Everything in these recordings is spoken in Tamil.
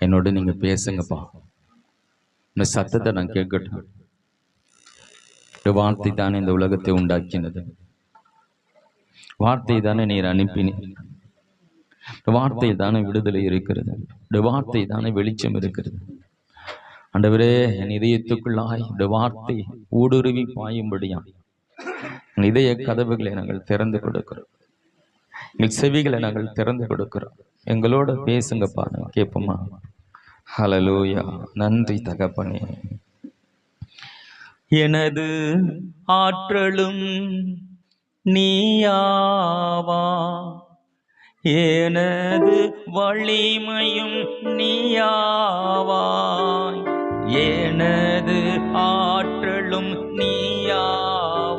என்னோட நீங்க பேசுங்கப்பா. இந்த சத்தத்தை நான் கேட்கட்டும். இந்த வார்த்தை தானே இந்த உலகத்தை உண்டாக்கினது. வார்த்தை தானே நீர் அனுப்பினீர். இந்த வார்த்தை தானே விடுதலை இருக்கிறது. இந்த வார்த்தை தானே வெளிச்சம் இருக்கிறது. ஆண்டவரே, என் இதயத்துக்குள்ளாய் இந்த வார்த்தை ஊடுருவி பாயும்படியா இதய கதவுகளை நாங்கள் திறந்து கொடுக்கிறோம். எங்கள் செவிகளை நாங்கள் திறந்து கொடுக்கிறோம். எங்களோட பேசுங்கப்பா, நான் கேட்போமா? ஹல்லேலூயா. நன்றி தகப்பனே. எனது ஆற்றலும் நீயாவா, எனது வலிமையும் நீயாவாய். எனது ஆற்றலும் நீயாவாய்,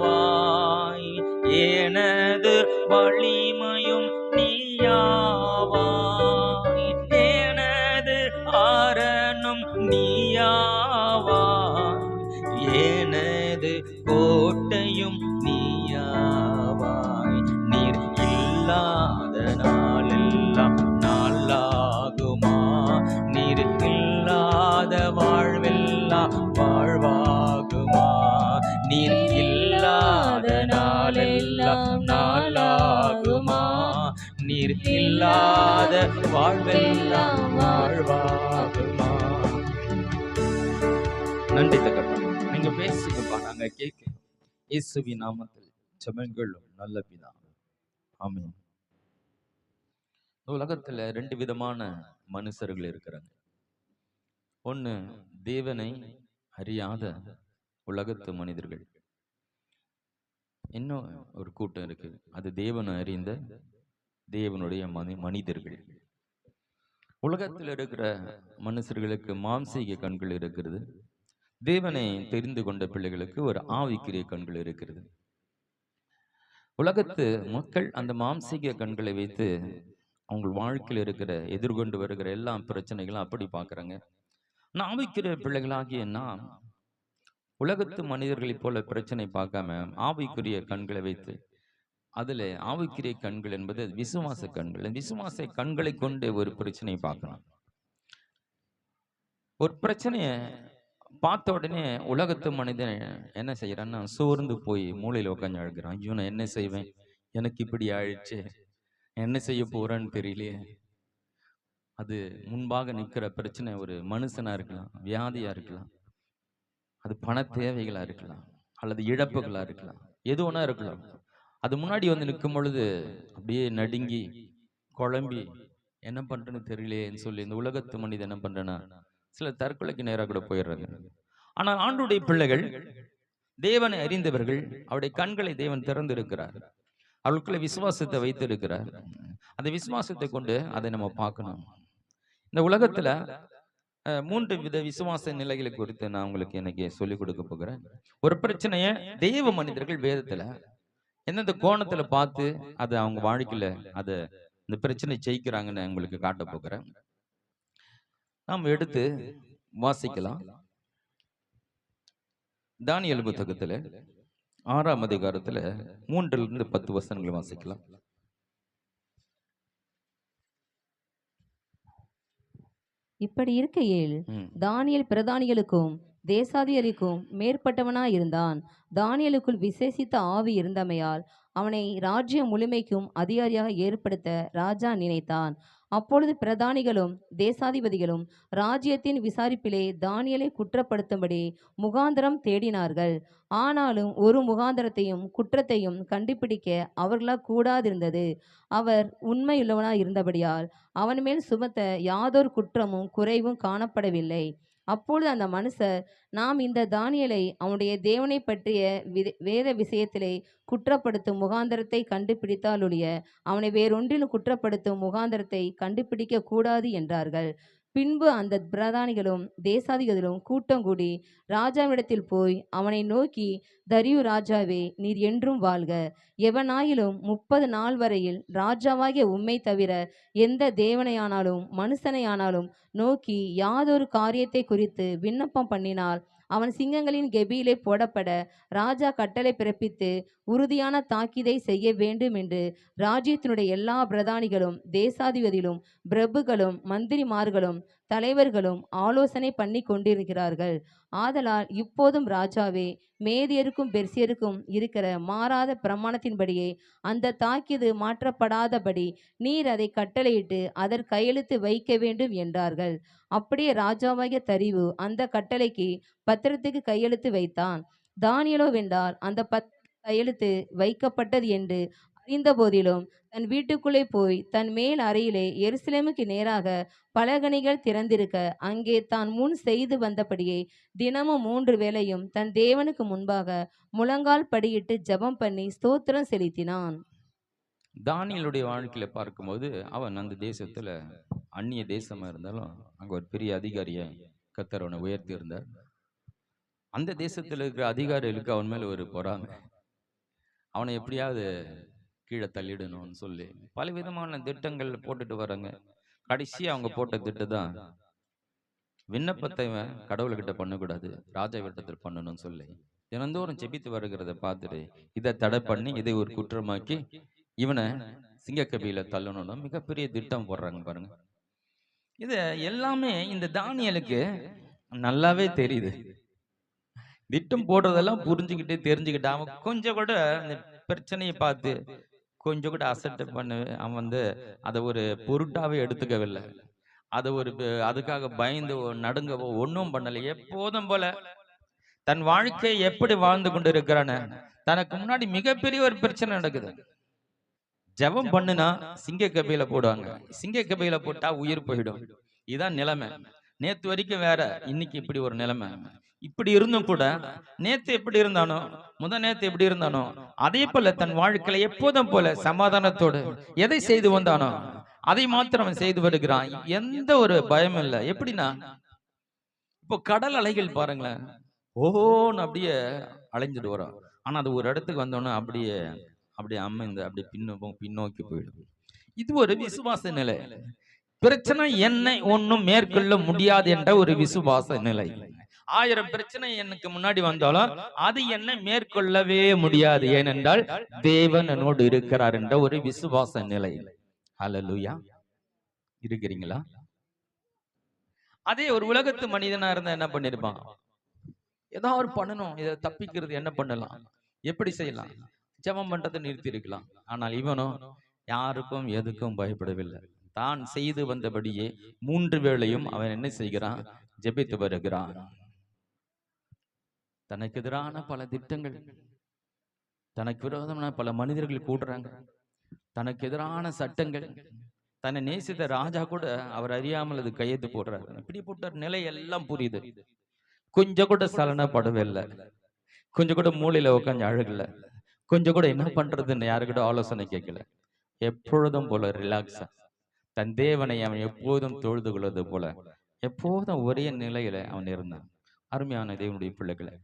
எனது வலிமையும் நீயாவாய். எனது அரணும் நீயாவாய், எனது கோட்டையும் நீயாவாய். நீர் இல்லாத நாளெல்லாம் நாளாகுமா? நீர் இல்லாத வாழ்வெல்லாம் வாழ்வாகுமா? நீர் இல்லாத நாளெல்லாம் நாளாகுமா? நீர் இல்லாத வாழ்வெல்லாம் வாழ்வாகுமா? நன்றி தகப்பனே. நீங்க பேசுங்கப்பா, நாங்க கேட்க. இயேசுவின் நாமத்தில் ஜெபங்களும் நல்ல பிதாவே, ஆமென். உலகத்துல ரெண்டு விதமான மனுஷர்கள் இருக்கிறாங்க. ஒண்ணு, தேவனை அறியாத உலகத்து மனிதர்கள். இன்னும் ஒரு கூட்டம் இருக்கு, அது தேவனை அறிந்த தேவனுடைய மனிதர்கள். உலகத்தில் இருக்கிற மனுஷர்களுக்கு மாம்சீக கண்கள் இருக்கிறது. தேவனை தெரிந்து கொண்ட பிள்ளைகளுக்கு ஒரு ஆவிக்குரிய கண்கள் இருக்கிறது. உலகத்து மக்கள் அந்த மாம்சீக கண்களை வைத்து அவங்க வாழ்க்கையில் இருக்கிற எதிர்கொண்டு வருகிற எல்லா பிரச்சனைகளும் அப்படி பார்க்கறாங்க. ஆவிக்குரிய பிள்ளைகளாகிய நாம் உலகத்து மனிதர்களைப் போல பிரச்சனை பார்க்காம ஆவிக்குரிய கண்களை வைத்து, அதுல ஆவிக்குரிய கண்கள் என்பது விசுவாச கண்கள். விசுவாச கண்களை கொண்டு ஒரு பிரச்சனையை பார்க்கணும். ஒரு பிரச்சனைய பார்த்த உடனே உலகத்து மனிதன் என்ன செய்யறான்னா, சோர்ந்து போய் மூளையில உட்காந்து அழுகிறான். ஐயோ, நான் என்ன செய்வேன், எனக்கு இப்படி ஆயிடுச்சு, என்ன செய்ய போறேன்னு தெரியலையே. அது முன்பாக நிற்கிற பிரச்சனை ஒரு மனுஷனா இருக்கலாம், வியாதியா இருக்கலாம், அது பண தேவைகளா இருக்கலாம், அல்லது இழப்புகளா இருக்கலாம், எது ஒன்றா இருக்கலாம். அது முன்னாடி வந்து நிற்கும் பொழுது அப்படியே நடுங்கி குழம்பி என்ன பண்றேன்னு தெரியலையேன்னு சொல்லி இந்த உலகத்து மனிதன் என்ன பண்றேன்னா சில தற்கொலைக்கு நேராக கூட போயிடுறாங்க. ஆனால் ஆண்டுடைய பிள்ளைகள், தேவனை அறிந்தவர்கள், அவருடைய கண்களை தேவன் திறந்து இருக்கிறார். அவளுக்குள்ள விசுவாசத்தை வைத்து இருக்கிறார். அந்த விசுவாசத்தை கொண்டு அதை நம்ம பார்க்கணும். இந்த உலகத்துல 3 வித விசுவாச நிலைகளை குறித்து நான் உங்களுக்கு இன்னைக்கு சொல்லிக் கொடுக்க போகிறேன். ஒரு பிரச்சனைய தெய்வ மனிதர்கள் வேதத்துல எந்தெந்த கோணத்துல பார்த்து அதை அவங்க வாழ்க்கையில அதை இந்த பிரச்சனை ஜெயிக்கிறாங்கன்னு உங்களுக்கு காட்ட போகிறேன். நாம் எடுத்து வாசிக்கலாம். தானியேல் புத்தகத்துல 6ஆம் அதிகாரத்துல 3 - 10 வசனங்களை வாசிக்கலாம். இப்படி இருக்கையில் தானியேல் பிரதானிகளுக்கும் தேசாதியருக்கும் மேற்பட்டவனாயிருந்தான். தானியேலுக்குள் விசேஷித்த ஆவி இருந்தமையால் அவனை ராஜ்யம் முழுமைக்கும் அதிகாரியாக ஏற்படுத்த ராஜா நினைத்தான். அப்பொழுது பிரதானிகளும் தேசாதிபதிகளும் ராஜ்யத்தின் விசாரிப்பிலே தானியேலை குற்றப்படுத்தும்படி முகாந்தரம் தேடினார்கள். ஆனாலும் ஒரு முகாந்தரத்தையும் குற்றத்தையும் கண்டுபிடிக்க அவர்களால் கூடாதிருந்தது. அவர் உண்மையுள்ளவனாய் இருந்தபடியால் அவன் மேல் சுமத்த யாதொரு குற்றமும் குறைவும் காணப்படவில்லை. அப்பொழுது அந்த மனுஷர், நாம் இந்த தானியேலை அவனுடைய தேவனை பற்றிய வேத விஷயத்திலே குற்றப்படுத்தும் முகாந்தரத்தை கண்டுபிடித்தாலொழிய அவனை வேறொன்றிலும் குற்றப்படுத்தும் முகாந்தரத்தை கண்டுபிடிக்க கூடாது என்றார்கள். பின்பு அந்த பிரதானிகளும் தேசாதிபதிகளும் கூட்டம் கூடி ராஜாவிடத்தில் போய் அவனை நோக்கி, தரியு ராஜாவே, நீர் என்றும் வாழ்க. எவனாயிலும் 30 நாள் வரையில் ராஜாவாகிய உம்மை தவிர எந்த தேவனையானாலும் மனுஷனையானாலும் நோக்கி யாதொரு காரியத்தை குறித்து விண்ணப்பம் பண்ணினால் அவன் சிங்கங்களின் கெபியிலே போடப்பட ராஜா கட்டளை பிறப்பித்து உறுதியான தாக்கீதை செய்ய வேண்டும் என்று ராஜ்யத்தினுடைய எல்லா பிரதானிகளும் தேசாதிபதிகளும் பிரபுக்களும் மந்திரிமார்களும் தலைவர்களும் ஆலோசனை பண்ணி கொண்டிருக்கிறார்கள். ஆதலால் இப்போதும் ராஜாவே, மேதியருக்கும் பெர்சியருக்கும் இருக்கிற மாறாத பிரமாணத்தின்படியே அந்த தாக்கீது மாற்றப்படாதபடி நீர் அதை கட்டளையிட்டு அதற்கு கையெழுத்து வைக்க வேண்டும் என்றார்கள். அப்படியே ராஜாவாகிய தரிவு அந்த கட்டளைக்கு பத்திரத்துக்கு கையெழுத்து வைத்தான். தானியேலோ வென்றால் அந்த கையெழுத்து வைக்கப்பட்டது என்று அறிந்த போதிலும் தன் வீட்டுக்குள்ளே போய் தன் மேல் அறையிலே எருசலேமுக்கு நேராக பலகணிகள் திறந்திருக்க அங்கே தான் முன் செய்து வந்தபடியே தினமும் 3 வேளையும் தன் தேவனுக்கு முன்பாக முழங்கால் படியிட்டு ஜெபம் பண்ணி ஸ்தோத்திரம் செலுத்தினான். தானியேலுடைய வாழ்க்கையில பார்க்கும்போது அவன் அந்த தேசத்துல அந்நிய தேசமா இருந்தாலும் அங்க ஒரு பெரிய அதிகாரியை கர்த்தர் அவனை உயர்த்தி இருந்தார். அந்த தேசத்துல இருக்கிற அதிகாரிகளுக்கு அவன் மேல ஒரு பொறாமை, அவனை எப்படியாவது கீழே தள்ளிடணும்னு சொல்லி பல விதமான திட்டங்கள் போட்டுட்டு வராங்க. கடைசி அவங்க போட்ட திட்டம் தான், விண்ணப்பத்தை கடவுள்கிட்ட பண்ணக்கூடாது, ராஜா விட்டத்தில் பண்ணணும்னு சொல்லி தினந்தோறும் ஜெபித்து வருகிறத பார்த்துட்டு இதை தடை பண்ணி இதை ஒரு குற்றமாக்கி இவனை சிங்கக்கபியில தள்ளணும்னு மிகப்பெரிய திட்டம் போடுறாங்க பாருங்க. இது எல்லாமே இந்த தானியேலுக்கு நல்லாவே தெரியுது. திட்டம் போடுறதெல்லாம் புரிஞ்சுக்கிட்டு தெரிஞ்சுக்கிட்டு அவன் கொஞ்சம் கூட இந்த பிரச்சனையை பார்த்து கொஞ்சம் கூட அசட்டை பண்ண அவன் அதை ஒரு பொருட்டாவே எடுத்துக்கவில்லை. அதை அதுக்காக பயந்து நடுங்கவோ ஒன்றும் பண்ணலை. எப்போதும் போல தன் வாழ்க்கையை எப்படி வாழ்ந்து கொண்டு இருக்கிறான. தனக்கு முன்னாடி மிகப்பெரிய ஒரு பிரச்சனை நடக்குது. ஜெபம் பண்ணுனா சிங்க கபையில போடுவாங்க, சிங்க கபையில போட்டா உயிர் போயிடும். இதான் நிலைமை. நேத்து வரைக்கும் வேற, இன்னைக்கு இப்படி ஒரு நிலைமை. இப்படி இருந்தும் கூட நேத்து எப்படி இருந்தானோ, நேத்து எப்படி இருந்தானோ அதே போல தன் வாழ்க்கையில எப்போதும் போல சமாதானத்தோடு எதை செய்து வந்தானோ அதை மாத்திரம் செய்து வருகிறான். எந்த ஒரு பயமும் இல்லை. எப்படின்னா, இப்போ கடல் அலைகள் பாருங்களேன், ஓஹோன்னு அப்படியே அலைஞ்சிட்டு வரும். ஆனா அது ஒரு இடத்துக்கு வந்தோன்னா அப்படியே அமைந்து அப்படியே பின்னோக்கி போயிடும். இது ஒரு விசுவாச நிலை. பிரச்சனை என்னை ஒன்னும் மேற்கொள்ள முடியாது என்ற ஒரு விசுவாச நிலை. 1000 பிரச்சனை எனக்கு முன்னாடி வந்தாலும் அது என்னை மேற்கொள்ளவே முடியாது, ஏனென்றால் தேவன் என்னோடு இருக்கிறார் என்ற ஒரு விசுவாச நிலை. ஹல்லேலூயா. இருக்கிறீங்களா? அதே ஒரு உலகத்து மனிதனா இருந்தா என்ன பண்ணிருப்பான்? ஏதாவது பண்ணணும், இதை தப்பிக்கிறது என்ன பண்ணலாம், எப்படி செய்யலாம், ஜெபம் பண்றதை நிறுத்தி இருக்கலாம். ஆனால் இவனோ யாருக்கும் எதுக்கும் பயப்படவில்லை. தான் செய்து வந்தபடியே 3 வேளையும் அவன் என்ன செய்கிறான்? ஜெபித்து வருகிறான். தனக்கு எதிரான பல திட்டங்கள், தனக்கு விரோதமான பல மனிதர்கள் கூடுறாங்க, தனக்கு எதிரான சட்டங்கள், தன்னை நேசித்த ராஜா கூட அவர் அறியாமல் அது கையெழுத்து போடுறாரு. இப்படி போட்ட நிலை எல்லாம் புரியுது. கொஞ்சம் கூட சலனப்படவே இல்லை, கொஞ்சம் கூட மூளையில உட்காந்து அழகல, கொஞ்சம் கூட என்ன பண்றதுன்னு யாருக்கிட்ட ஆலோசனை கேட்கல. எப்பொழுதும் போல ரிலாக்ஸா தன் தேவனை அவன் எப்போதும் தொழுது கொள்வது போல எப்போதும் ஒரே நிலையில அவன் இருந்தான். அருமையான தேவனுடைய பிள்ளைகளை,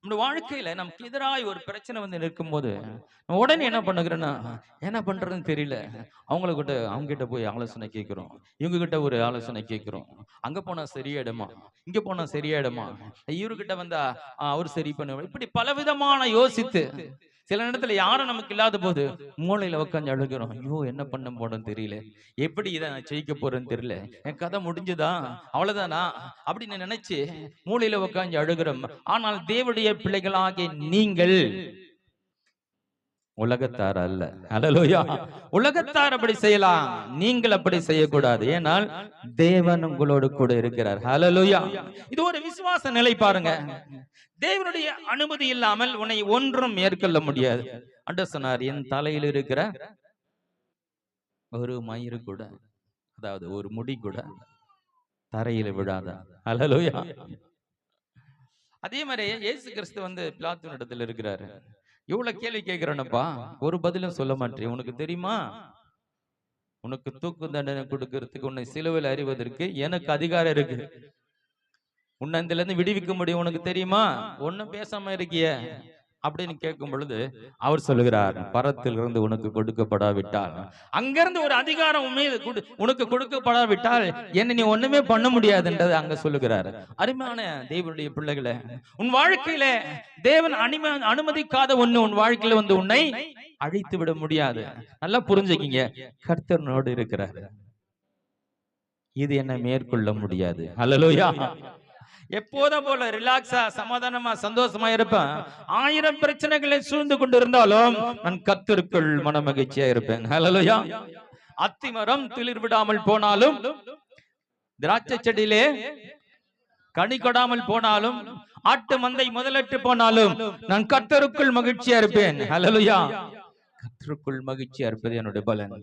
நம்ம வாழ்க்கையில நமக்கு எதிராக ஒரு பிரச்சனை வந்து நிற்கும் போது உடனே என்ன பண்ணுகிறேன்னா, என்ன பண்றதுன்னு தெரியல, அவங்க கிட்ட போய் ஆலோசனை கேட்கிறோம், இவங்க கிட்ட ஒரு ஆலோசனை கேட்கிறோம். அங்க போனா சரியாயிடுமா, இங்க போனா சரியாயிடுமா, இவர்கிட்ட வந்தா அவர் சரி பண்ணுவார். இப்படி பலவிதமான யோசித்து சில நேரத்துல யாரும் நமக்கு இல்லாத போது மூளையில உட்காந்து அழுகிறோம். ஐயோ என்ன பண்ண போறோம் தெரியல, எப்படி இதை நான் ஜெயிக்க போறேன்னு தெரியல, என் கதை முடிஞ்சுதா, அவ்வளவுதானா அப்படின்னு நினைச்சு மூளையில உட்காந்து அழுகிறோம். ஆனால் தேவனுடைய பிள்ளைகளாகிய நீங்கள் உலகத்தார் அல்ல. ஹல்லேலூயா. உலகத்தார் அப்படி செய்யலாம், நீங்கள் அப்படி செய்யக்கூடாது. ஏனால் தேவன் உங்களோடு கூட இருக்கிறார். ஹல்லேலூயா. இது ஒரு விசுவாச நிலை பாருங்க. தேவனுடைய அனுமதி இல்லாமல் உன்னை ஒன்றும் மேற்கொள்ள முடியாது. அன்று சொன்னார், என் தலையில் இருக்கிற ஒரு மயிறு கூட, அதாவது ஒரு முடி கூட தரையில விழாத. ஹல்லேலூயா. அதே மாதிரி இயேசு கிறிஸ்து பிலாத்துவின் இடத்துல இருக்கிறாரு. இவ்வளவு கேள்வி கேட்கிறேனப்பா, ஒரு பதிலும் சொல்ல மாட்டேன். உனக்கு தெரியுமா, உனக்கு தூக்கு தண்டனை கொடுக்கறதுக்கு, உன்னை சிலுவையில் அறிவதற்கு எனக்கு அதிகாரம் இருக்கு, உன்னை இதுல இருந்து விடுவிக்க முடியும், உனக்கு தெரியுமா? ஒன்னும் பேசாம இருக்கிய. அப்படின்னு கேட்கும் பொழுது அவர் சொல்லுகிறார், பரத்திலிருந்து உனக்கு கொடுக்கப்படாவிட்டால், அங்கிருந்து ஒரு அதிகாரம் உனக்கு கொடுக்கப்படாவிட்டால் என்ன நீ ஒண்ணுமே பண்ண முடியாதுன்றது அங்க சொல்லுகிறார். அருமையான தேவனுடைய பிள்ளைகளே, உன் வாழ்க்கையில தேவன் அனுமதிக்காத ஒண்ணு உன் வாழ்க்கையில வந்து உன்னை அழித்து விட முடியாது. நல்லா புரிஞ்சுக்கிங்க, கர்த்தரோடு இருக்கிறார். இது என்ன மேற்கொள்ள முடியாது. ஹல்லேலூயா. எப்போதும் போல ரிலாக்ஸா, சமாதானமா, சந்தோஷமா இருப்பேன். 1000 பிரச்சனைகளை சூழ்ந்து கொண்டு இருந்தாலும் நான் கர்த்தருக்குள் மன மகிழ்ச்சியா இருப்பேன். ஹல்லேலூயா. அத்திமரம் துளிர் விடாமல் போனாலும், திராட்சை செடியிலே கனி கொடாமல் போனாலும், ஆட்டு மந்தை முதலற்று போனாலும் நான் கர்த்தருக்குள் மகிழ்ச்சியா இருப்பேன். ஹல்லேலூயா. கர்த்தருக்குள் மகிழ்ச்சியா இருப்பது என்னுடைய பலன்.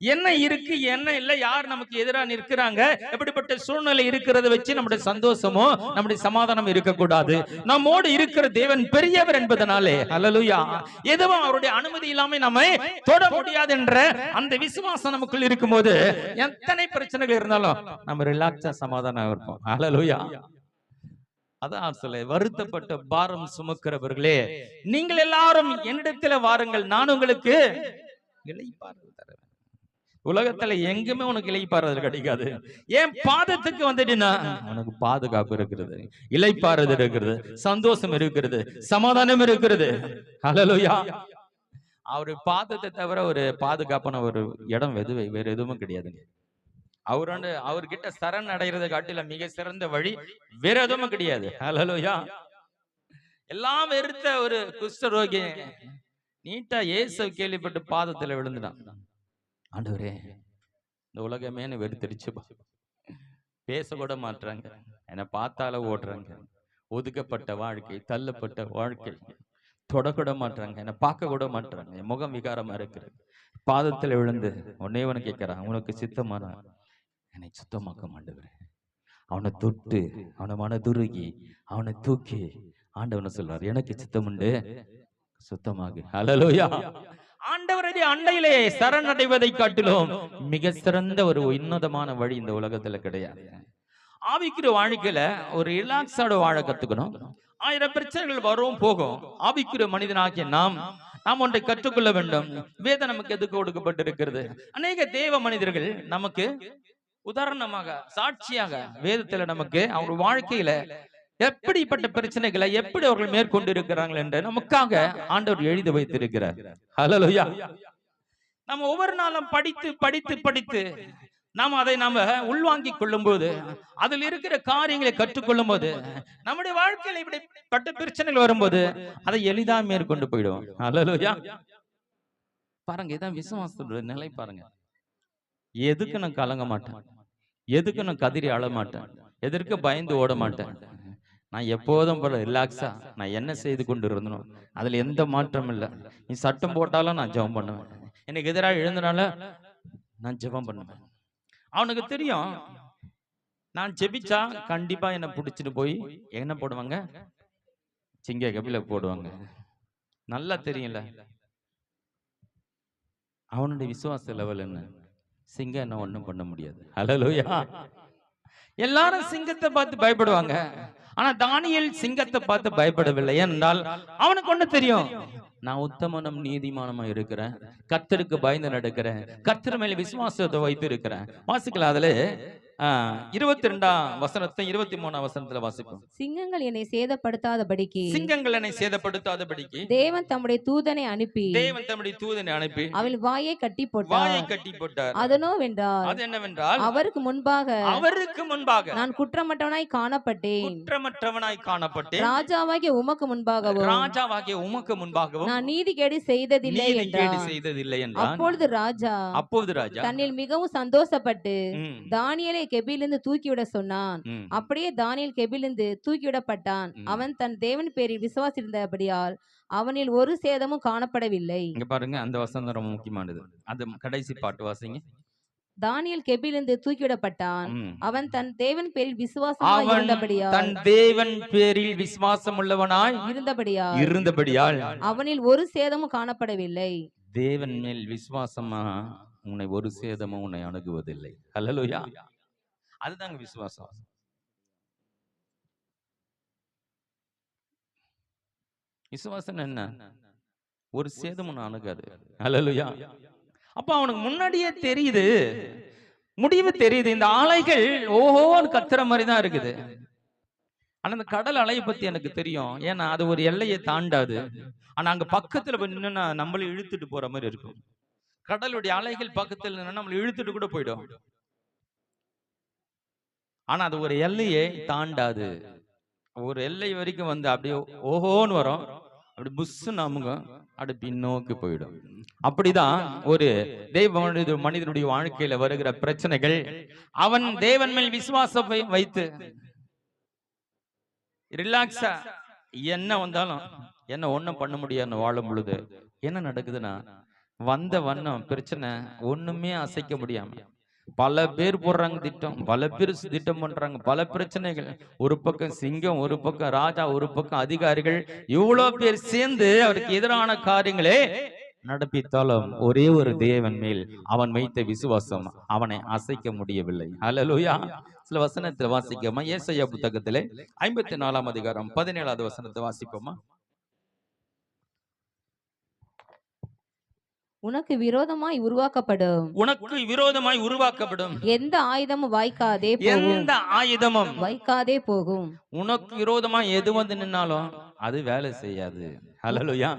என்ன இருக்கு என்ன இல்ல, யார் நமக்கு எதிராக நிற்கிறாங்க, எப்படிப்பட்ட சூழ்நிலை இருக்கிறத வச்சு நம்முடைய சந்தோஷமோ நம்முடைய சமாதானம் இருக்கக்கூடாது. நம்மோடு இருக்கிற தேவன் பெரியவர் என்பதனாலே, ஹல்லேலூயா, எதுவும் அவருடைய அனுமதி இல்லாம நம்மை தொட முடியாது என்ற அந்த விசுவாசம் நமக்குள் இருக்கும்போது எத்தனை பிரச்சனைகள் இருந்தாலும் நம்ம ரிலாக்ஸா சமாதானம் இருப்போம். ஹல்லேலூயா. அதான் சொல்ல, வருத்தப்பட்ட பாரம் சுமக்கிறவர்களே, நீங்கள் எல்லாரும் என்னிடத்தில் வாருங்கள், நான் உங்களுக்கு இளைப்பாறுதல் தருவேன். உலகத்துல எங்குமே உனக்கு இளைப்பாறுதல் கிடைக்காது. ஏன் பாதத்துக்கு வந்துட்டீங்கன்னா உனக்கு பாதுகாப்பு இருக்கிறது, இளைப்பாறுதல் இருக்கிறது, சந்தோஷம் இருக்கிறது, சமாதானம் இருக்கிறது. ஹல்லேலூயா. அவரு பாதத்தை தவிர ஒரு பாதுகாப்பான ஒரு இடம் வேற எதுவும் கிடையாதுங்க. அவர்கிட்ட சரண் அடைகிறது காட்டில மிக சிறந்த வழி வேற எதுவும் கிடையாது. ஹல்லேலூயா. எல்லாம் வெறுத்த ஒரு குஷ்டரோகி நீட்டா இயேசு கேள்விப்பட்டு பாதத்துல விழுந்துட்டான். ஆண்டவரே, இந்த உலகமே என்ன வெறுத்துடுச்சுப்பா, பேச கூட மாட்டாங்க, என்னை பார்த்தால ஓடுறாங்க, ஒதுக்கப்பட்ட வாழ்க்கை, தள்ளப்பட்ட வாழ்க்கை, தொடக்கூட மாட்டாங்க, என்னை பார்க்க கூட மாட்டாங்க, என் முகம் விகாரமா இருக்கிறது. பாதத்துல விழுந்து உன்னே கேட்கிறான், உனக்கு சித்தமான என்னை சுத்தமாக்க மாட்டேங்கிறேன். அவனை தொட்டு அவனை மனதுருகி அவனை தூக்கி ஆண்டவனை சொல்றாரு, எனக்கு சித்தம் உண்டு, சுத்தமாக. ஹல்லேலூயா. ஆண்டவருடைய அண்டையிலே சரணடைவதை காட்டிலும் மிக சிறந்த ஒரு உன்னதமான வழி இந்த உலகத்துல கிடையாது. ஆவிக்குரிய வாழ்க்கையில ஒரு ரிலாக்ஸோட வாழ கத்துக்கணும். 1000 பிரச்சனைகள் வரும் போகும். ஆவிக்குரிய மனிதனாகிய நாம் ஒன்றை கற்றுக்கொள்ள வேண்டும். வேதம் நமக்கு எதுக்கு கொடுக்கப்பட்டிருக்கிறது? அநேக தேவ மனிதர்கள் நமக்கு உதாரணமாக, சாட்சியாக வேதத்துல நமக்கு அவங்க வாழ்க்கையில எப்படிப்பட்ட பிரச்சனைகளை எப்படி அவர்கள் மேற்கொண்டு இருக்கிறார்கள் என்று நமக்காக ஆண்டவர் எழுதி வைத்திருக்கிறார். ஹல்லேலூயா. நம்ம ஒவ்வொரு நாளும் படித்து படித்து படித்து நாம் அதை நாம உள்வாங்கிக் கொள்ளும் போது, அதில் இருக்கிற காரியங்களை கற்றுக்கொள்ளும் போது, நம்முடைய வாழ்க்கையில இப்படிப்பட்ட பிரச்சனைகள் வரும்போது அதை எளிதாக மேற்கொண்டு போயிடுவோம். ஹல்லேலூயா. பாருங்க, இதான் விசுவாசத்தோட நிலை. பாருங்க, எதுக்கு நான் கலங்க மாட்டேன், எதுக்கு நான் கதறி அழ மாட்டேன், எதற்கு பயந்து ஓட மாட்டேன். நான் எப்போதும் போல ரிலாக்ஸா நான் என்ன செய்து கொண்டு இருந்தனும் அதுல எந்த மாற்றம் இல்லை. நீ சட்டம் போட்டாலும் நான் ஜெபம் பண்ணுவேன், எனக்கு எதிராக எழுந்தனால நான் ஜெபம் பண்ணுவேன். அவனுக்கு தெரியும், நான் ஜெபிச்சா கண்டிப்பா என்ன பிடிச்சிட்டு போய் என்ன போடுவாங்க, சிங்க கபில போடுவாங்க. நல்லா தெரியல அவனுடைய விசுவாச லெவல் என்ன. சிங்கம் என்ன ஒண்ணும் பண்ண முடியாது. ஹல்லேலூயா. எல்லாரும் சிங்கத்தை பார்த்து பயப்படுவாங்க, ஆனா தானியேல் சிங்கத்தை பார்த்து பயப்படவில்லை. ஏனென்றால் அவனுக்கு ஒண்ணு தெரியும், நான் உத்தமனும் நீதிமானமா இருக்கிறேன், கர்த்தருக்கு பயந்து நடக்கிறேன், கர்த்தர் மேல விசுவாசத்தை வைத்து இருக்கிறேன். வாசிக்கலாம், அதுல 22ஆம் வசனத்தை 23ஆம் வசனத்துல வாசிப்போம். சிங்கங்கள் என்னை சேதப்படுத்தாதபடிக்கு, சிங்கங்கள் என்னை சேதப்படுத்தாதபடிக்கு தேவன் தம்முடைய தூதனை அனுப்பி அவள் வாயை கட்டி போட்டார். அதனோவென்றால், அது என்னவென்றால், அவருக்கு முன்பாக நான் குற்றமற்றவனாய் காணப்பட்டேன், ராஜாவாகிய உமக்கு முன்பாகவும் நான் நீதிகேடு செய்ததில்லை என்றார். அப்பொழுது ராஜா தன்னில் மிகவும் சந்தோஷப்பட்டு தானியேலை கெபிலிருந்து தூக்கிவிட சொன்னான். அப்படியே தானியேல் கெபிலிருந்து தூக்கிவிடப்பட்டான். அவன் தன் தேவன் பேரில் விசுவாசித்திருந்தபடியால் அவனில் ஒரு சேதமும் காணப்படவில்லை. இங்க பாருங்க, அந்த வசனம் ரொம்ப முக்கியமானது. அது கடைசி பாட்டு வாசிங்க. தானியேல் கெபிலிருந்து தூக்கிவிடப்பட்டான். அவன் தன் தேவன் பேரில் விசுவாசமாய் விசுவாசம் உள்ளவனாய் இருந்தபடியால் அவனில் ஒரு சேதமும் காணப்படவில்லை. தேவன் மேல் விசுவாசமா உன்னை ஒரு சேதமும் உன்னை அணுகுவதில்லை. ஹல்லேலூயா. அதுதாங்க விசுவாசம். விசுவாசம் என்ன? ஒரு சேதமும் அணுகாது. ஹல்லேலூயா. அப்ப அவனுக்கு முன்னாடியே தெரியுது, முடிவு தெரியுது. இந்த அலைகள் ஓஹோன்னு கத்துற மாதிரி தான் இருக்குது. ஆனா அந்த கடல் அலையை பத்தி எனக்கு தெரியும். ஏன்னா அது ஒரு எல்லையை தாண்டாது. ஆனா அங்க பக்கத்துல போய் நின்னா நம்மள இழுத்துட்டு போற மாதிரி இருக்கும். கடலுடைய அலைகள் பக்கத்துல நின்னா நம்மள இழுத்துட்டு கூட போயிடும். ஆனா அது ஒரு எல்லையை தாண்டாது. ஒரு எல்லை வரைக்கும் வந்து அப்படியே ஓஹோன்னு வரும். அப்படி புஷ்ஷுன்னு அமுங்கும். அப்படி பின்னோக்கி போயிடும். அப்படிதான் ஒரு மனிதனுடைய வாழ்க்கையில வருகிற பிரச்சனைகள், அவன் தேவன் மேல் விசுவாசம் வைத்து ரிலாக்ஸா என்ன வந்தாலும் என்ன ஒண்ணும் பண்ண முடியாது வாழும் பொழுது என்ன நடக்குதுன்னா, வந்த வண்ணம் பிரச்சனை ஒண்ணுமே அசைக்க முடியாம பல பேர் போடுறாங்க திட்டம், பல பேர் திட்டம் பண்றாங்க, பல பிரச்சனைகள். ஒரு பக்கம் சிங்கம், ஒரு பக்கம் ராஜா, ஒரு பக்கம் அதிகாரிகள், இவ்வளவு பேர் சேர்ந்து அவருக்கு எதிரான காரியங்களே நடப்பித்தாலும் ஒரே ஒரு தேவன் மேல் அவன் வைத்த விசுவாசம் அவனை அசைக்க முடியவில்லை. ஹல்லேலூயா. சில வசனத்தை வாசிக்கோமா? ஏசாயா புத்தகத்திலே 54ஆம் அதிகாரம் 17வது வசனத்தை வாசிப்போமா? உனக்கு விரோதமாய் உருவாக்கப்படும் உனக்கு விரோதமாய் உருவாக்கப்படும் எந்த ஆயுதமும் வாய்க்காதே போகும். எந்த ஆயுதமும் வாய்க்காதே போகும். உனக்கு விரோதமா எது வந்து நின்னாலும் அது வேலை செய்யாது. ஹல்லேலூயா.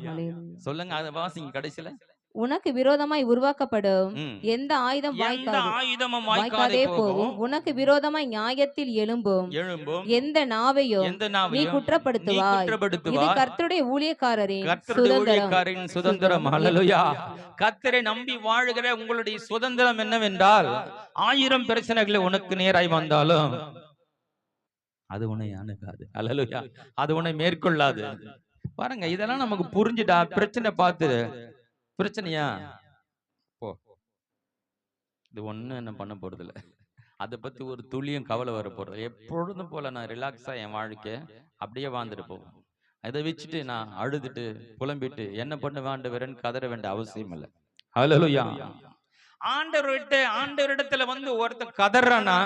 சொல்லுங்க, அதை வாசிங்க கடைசில. உனக்கு விரோதமாய் உருவாக்கப்படும் எந்த ஆயுதம் வாய்க்காதே போகும். உனக்கு விரோதமாய் நியாயத்தில் எழும்பும் எந்த நாவையும் நீ குற்றப்படுத்துவாய். இது கர்த்தருடைய ஊழியக்காரரின் சுதந்திரம். ஹல்லேலூயா. கர்த்தரை நம்பி வாழுகிற உங்களுடைய சுதந்திரம் என்னவென்றால், 1000 பிரச்சனைகளை உனக்கு நேராய் வந்தாலும் அது உன்னை அணுகாது. ஹல்லேலூயா. அது உன்னை மேற்கொள்ளாது. பாருங்க, இதெல்லாம் நமக்கு புரிஞ்சுட்டா பிரச்சனை பார்த்து பிரச்சனையா போ, இது ஒண்ணு என்ன பண்ண போறது இல்ல, அதை பத்தி ஒரு துளியும் கவலை வர போறது. எப்பொழுதும் போல நான் ரிலாக்ஸா என் வாழ்க்கை அப்படியே வாழ்ந்துட்டு போவேன். அதை வச்சுட்டு நான் அழுதுட்டு புலம்பிட்டு என்ன பண்ண வேண்டுவரன்னு கதற வேண்டிய அவசியம் இல்லை. ஹல்லேலூயா. ஆண்டவரிடத்துல வந்து ஒருத்தன் கதறானா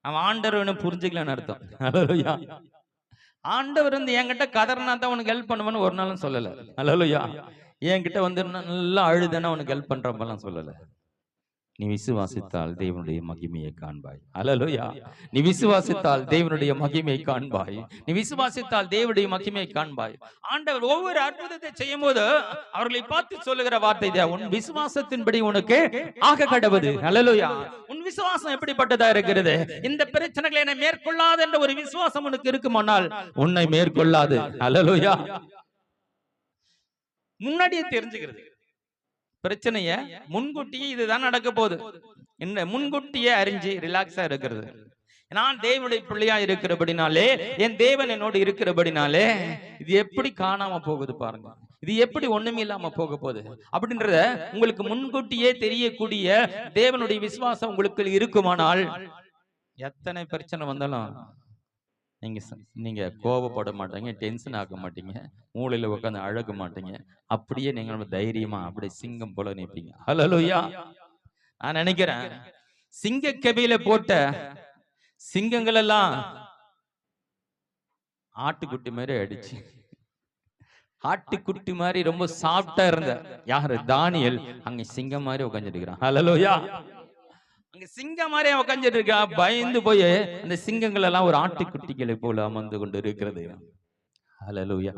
அவன் ஆண்டவர்னு புரிஞ்சுக்கலன்னு அர்த்தம். ஹல்லேலூயா. ஆண்டவர் வந்து என்கிட்ட கதறினா தான் உனக்கு ஹெல்ப் பண்ணுவேன்னு ஒரு நாளும் சொல்லல. ஹல்லேலூயா. என்கிட்ட வந்து நல்லா அழுதுன்னா உனக்கு ஹெல்ப் பண்றப்பெல்லாம் சொல்லல. நீ விசுவாசித்தால் தேவனுடைய மகிமையை காண்பாய். ஹல்லேலூயா. நீ விசுவாசித்தால் தேவனுடைய மகிமையை காண்பாய். நீ விசுவாசித்தால் தேவனுடைய மகிமையை காண்பாய். ஆண்டவர் ஒவ்வொரு அற்புதத்தை செய்யும் போது அவர்களை பார்த்து சொல்லுகிற வார்த்தை தான், உன் விசுவாசத்தின்படி உனக்கு ஆக கடவுது. ஹல்லேலூயா. உன் விசுவாசம் எப்படிப்பட்டதா இருக்கிறது? இந்த பிரச்சனைகளை என்னை மேற்கொள்ளாது என்ற ஒரு விசுவாசம் உனக்கு இருக்குமானால் உன்னை மேற்கொள்ளாது. ஹல்லேலூயா. முன்னாடியே தெரிஞ்சுக்கிறது பிரச்சனைய, முன்கூட்டியே இதுதான் நடக்க போகுது என்ன முன்கூட்டியே அறிஞ்சு ரிலாக்ஸா இருக்கிறது. நான் தேவனுடைய பிள்ளையா இருக்கிறபடினாலே, என் தேவன் என்னோடு இருக்கிறபடினாலே இது எப்படி காணாம போகுது பாருங்க, இது எப்படி ஒண்ணுமே இல்லாம போக போகுது அப்படின்றத உங்களுக்கு முன்கூட்டியே தெரியக்கூடிய தேவனுடைய விசுவாசம் உங்களுக்கு இருக்குமானால் எத்தனை பிரச்சனை வந்தாலும் நீங்க கோபப்பட மாட்டீங்க, டென்ஷன் ஆக மாட்டீங்க, மூளையில உட்காந்து அழக மாட்டீங்க. அப்படியே நீங்க தைரியமா அப்படியே சிங்கம் போல நிற்பீங்க. ஹல்லேலூயா. நான் நினைக்கிறேன், சிங்க கபில போட்ட சிங்கங்கள் எல்லாம் ஆட்டுக்குட்டி மாதிரி அடிச்சு, ஆட்டுக்குட்டி மாதிரி ரொம்ப சாஃப்டா இருந்த யாரு? தானியேல் அங்க சிங்கம் மாதிரி உட்கார்ந்துட்டு இருக்கிறான். ஹல்லேலூயா. அங்க சிங்கம் மாதிரி உட்கார்ந்துட்டு இருக்கா. பயந்து போய் அந்த சிங்கங்கள் எல்லாம் ஒரு ஆட்டுக்குட்டிகளை போல அமர்ந்து கொண்டு இருக்கிறது. ஹல்லேலூயா.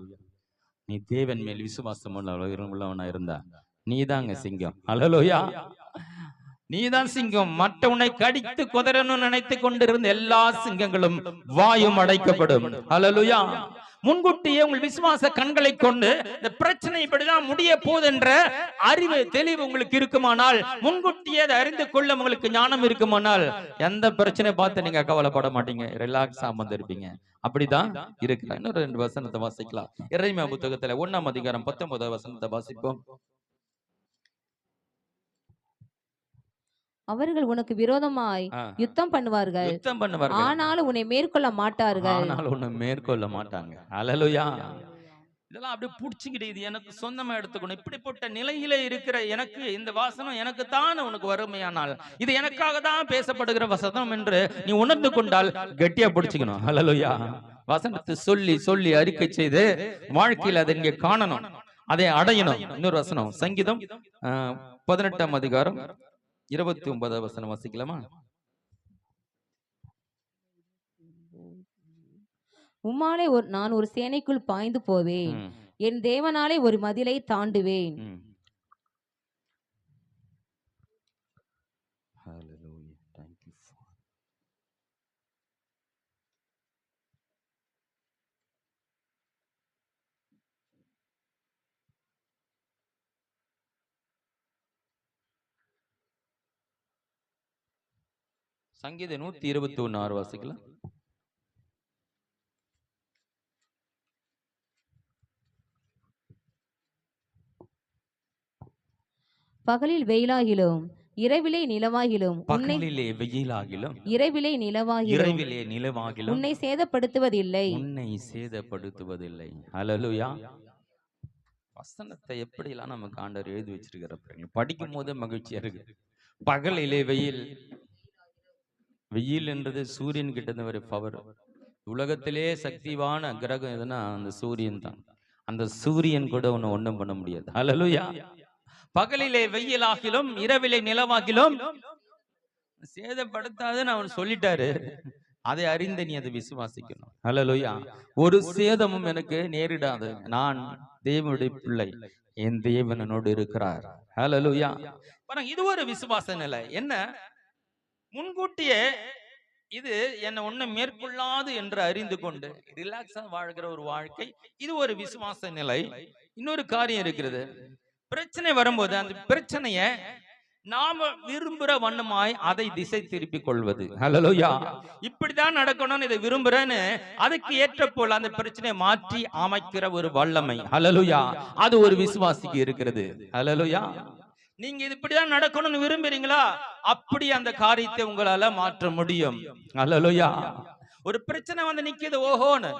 நீ தேவன் மேல் விசுவாசம் உள்ளவனா இருந்தா நீதாங்க சிங்கம். ஹல்லேலூயா. நீதான் சிங்கம். மற்ற உன்னை கடித்து குதறணும்னு நினைத்து கொண்டிருந்த எல்லா சிங்கங்களும் வாயும் அடைக்கப்படும். ஹல்லேலூயா. முன்கூட்டியே உங்கள் விசுவாச கண்களை கொண்டு இந்த பிரச்சனை இப்படிதான் முடிய போகுது என்ற அறிவு தெளிவு உங்களுக்கு இருக்குமானால், முன்கூட்டியே அதை அறிந்து கொள்ள உங்களுக்கு ஞானம் இருக்குமானால், எந்த பிரச்சனை பார்த்து நீங்க கவலைப்பட மாட்டீங்க, ரிலாக்ஸா அமர்ந்திருப்பீங்க. அப்படிதான் இருக்கிறார். இன்னொரு 2 வசனத்தை வாசிக்கலாம். எரேமியா புத்தகத்துல 1ஆம் அதிகாரம் 19வது வசனத்தை வாசிப்போம். அவர்கள் உனக்கு விரோதமாய் யுத்தம் பண்ணுவார்கள், ஆனாலும் உன்னை மேற்கொள்ள மாட்டார்கள். ஆனாலும் உன்னை மேற்கொள்ள மாட்டாங்க. ஹல்லேலூயா. இதெல்லாம் அப்படியே புடிச்சுக்கிட்டு இது எனக்கு சொந்தமா எடுத்துக்கணும். இப்படிப்பட்ட நிலையில இருக்கிற எனக்கு இந்த வாசனம் எனக்கு தான் உனக்கு வறுமையானால் இது எனக்காக தான் பேசப்படுகிற வசனம் என்று நீ உணர்ந்து கொண்டால் கெட்டியா பிடிச்சுக்கணும். ஹல்லேலூயா. வசனத்தை சொல்லி சொல்லி அறிக்கை செய்து வாழ்க்கையில் அதை இங்கே காணணும், அதை அடையணும். இன்னொரு வசனம் சங்கீதம் 18ஆம் அதிகாரம் 29வது வசனம் வாசிக்கலாமா? உம்மாலே நான் ஒரு சேனைக்குள் பாய்ந்து போவேன், என் தேவனாலே ஒரு மதிலை தாண்டுவேன். சங்கீதம் 121 வாசிக்கலாம். பகலில் வெயிலாகிலும் இரவிலே நிலவாகிலும் பகலிலே வெயிலாகிலும் இரவிலே நிலவாகிலும் உன்னை சேதப்படுத்துவதில்லை, உன்னை சேதப்படுத்துவதில்லை. ஹல்லேலூயா. வசனத்தை எப்படிலாம் நமக்கு ஆண்டவர் எழுதி வச்சிருக்கிற படிக்கும் போதே மகிழ்ச்சியா இருக்கு. பகலிலே வெயில் என்றது சூரியன் கிட்ட இருந்து வர பவர். உலகத்திலே சக்திவான கிரகம் எதுனா அந்த சூரியன் தான். அந்த சூரியன் கூட உன்னை ஒண்ணும் பண்ண முடியாது. ஹல்லேலூயா. பகலிலே வெயிலாகிலும் இரவிலே நிலவாகிலும் சேதப்படுத்தாதுன்னு அவன் சொல்லிட்டாரு. அதை அறிந்து நீ அதை விசுவாசிக்கணும். ஹல்லேலூயா. ஒரு சேதமும் எனக்கு நேரிடாது. நான் தேவனுடைய பிள்ளை, என் தேவன் என்னோடு இருக்கிறார். ஹல்லேலூயா. இது ஒரு விசுவாச நிலை. என்ன முன்கூட்டியே இது என்ன ஒண்ணு மேற்கொள்ளாது என்று அறிந்து கொண்டு ரிலாக்ஸா வாழ்கிற ஒரு வாழ்க்கை, இது ஒரு விசுவாச நிலை. இன்னொரு காரியம் இருக்கிறது. பிரச்சனை வரும்போது அந்த பிரச்சனைய நாம விரும்புற வண்ணமாய் அதை திசை திருப்பிக் கொள்வது. ஹல்லேலூயா. இப்படிதான் நடக்கணும்னு இதை விரும்புறேன்னு அதுக்கு ஏற்ற போல அந்த பிரச்சனையை மாற்றி அமைக்கிற ஒரு வல்லமை. ஹல்லேலூயா. அது ஒரு விசுவாசிக்கு இருக்கிறது. ஹல்லேலூயா. நீங்க இது இப்படிதான் நடக்கணும்னு விரும்புறீங்களா? அப்படி அந்த காரியத்தை உங்களால மாற்ற முடியும். ஹல்லேலூயா. ஒரு பிரச்சனை வந்து நிக்குது, ஓஹோன்னு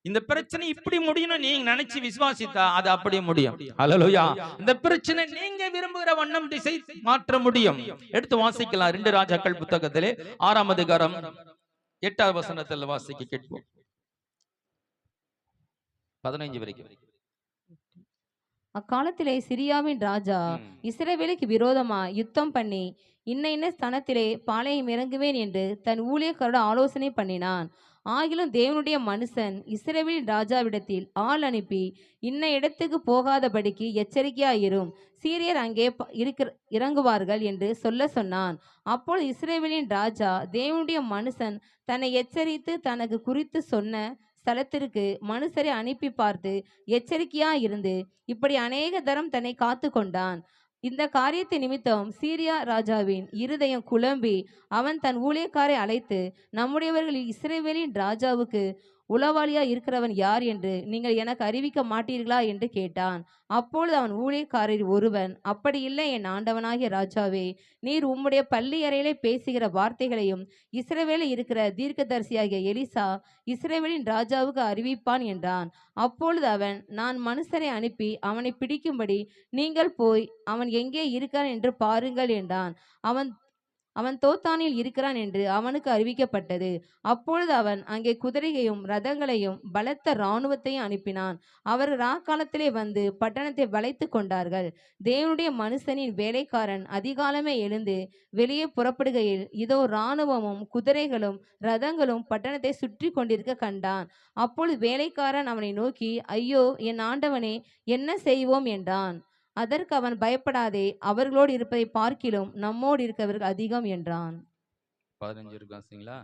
இந்த பிரச்சனை இப்படி முடியும்னு நீங்க நினைச்சு விசுவாசித்தா அது அப்படியே முடியும். ஹல்லேலூயா. இந்த பிரச்சனை நீங்க விரும்புகிற வண்ணம் திசை மாற்ற முடியும். எடுத்து வாசிக்கலாம். 2 ராஜாக்கள் புத்தகத்திலே 6ஆம் அதிகாரம் 8வது வசனத்தில் வாசிக்க கேட்போம். 15 வரைக்கும். அக்காலத்திலே சிரியாவின் ராஜா இஸ்ரவேலுக்கு விரோதமா யுத்தம் பண்ணி இன்ன ஸ்தலத்திலே பாளையம் இறங்குவேன் என்று தன் ஊழியக்காரோட ஆலோசனை பண்ணினான். ஆகிலும் தேவனுடைய மனுஷன் இஸ்ரவேலின் ராஜாவிடத்தில் ஆள் அனுப்பி இன்ன இடத்துக்கு போகாதபடிக்கு எச்சரிக்கையாயிரும், சீரியர் அங்கே இறங்குவார்கள் என்று சொன்னான். அப்பொழுது இஸ்ரவேலின் ராஜா தேவனுடைய மனுஷன் தன்னை எச்சரித்து தனக்கு குறித்து சொன்ன ஸ்தலத்திற்கு மனுஷரை அனுப்பி பார்த்து எச்சரிக்கையா இருந்து இப்படி அநேக தரம் தன்னை காத்து கொண்டான். இந்த காரியத்தை நிமித்தம் சீரியா ராஜாவின் இருதயம் குழம்பி அவன் தன் ஊழியக்காரை அழைத்து, நம்முடையவர்களில் இஸ்ரவேலின் ராஜாவுக்கு உளவாளியா இருக்கிறவன் யார் என்று நீங்கள் எனக்கு அறிவிக்க மாட்டீர்களா என்று கேட்டான். அப்பொழுது அவன் ஊழியக்காரரில் ஒருவன், அப்படி இல்லை என் ஆண்டவனாகிய ராஜாவே, நீர் உம்முடைய பள்ளி அறையிலே பேசுகிற வார்த்தைகளையும் இஸ்ரவேலில் இருக்கிற தீர்க்கதரிசியாகிய எலிசா இஸ்ரவேலின் ராஜாவுக்கு அறிவிப்பான் என்றான். அப்பொழுது அவன், நான் மனுஷரை அனுப்பி அவனை பிடிக்கும்படி நீங்கள் போய் அவன் எங்கே இருக்கிறான் என்று பாருங்கள் என்றான். அவன் தோத்தானில் இருக்கிறான் என்று அவனுக்கு அறிவிக்கப்பட்டது. அப்பொழுது அவன் அங்கே குதிரையையும் ரதங்களையும் பலத்த இராணுவத்தையும் அனுப்பினான். அவர் ராக்காலத்திலே வந்து பட்டணத்தை வளைத்து கொண்டார்கள். தேவனுடைய மனுஷனின் வேலைக்காரன் அதிகாலமே எழுந்து வெளியே புறப்படுகையில் இதோ இராணுவமும் குதிரைகளும் ரதங்களும் பட்டணத்தை சுற்றி கொண்டிருக்க கண்டான். அப்பொழுது வேலைக்காரன் அவனை நோக்கி, ஐயோ என் ஆண்டவனே, என்ன செய்வோம் என்றான். அதற்கு அவன், பயப்படாதே, அவர்களோடு இருப்பதை பார்க்கிலும் நம்மோடு இருக்கவர்கள் அதிகம் என்றான். 15 இருக்காங்களா?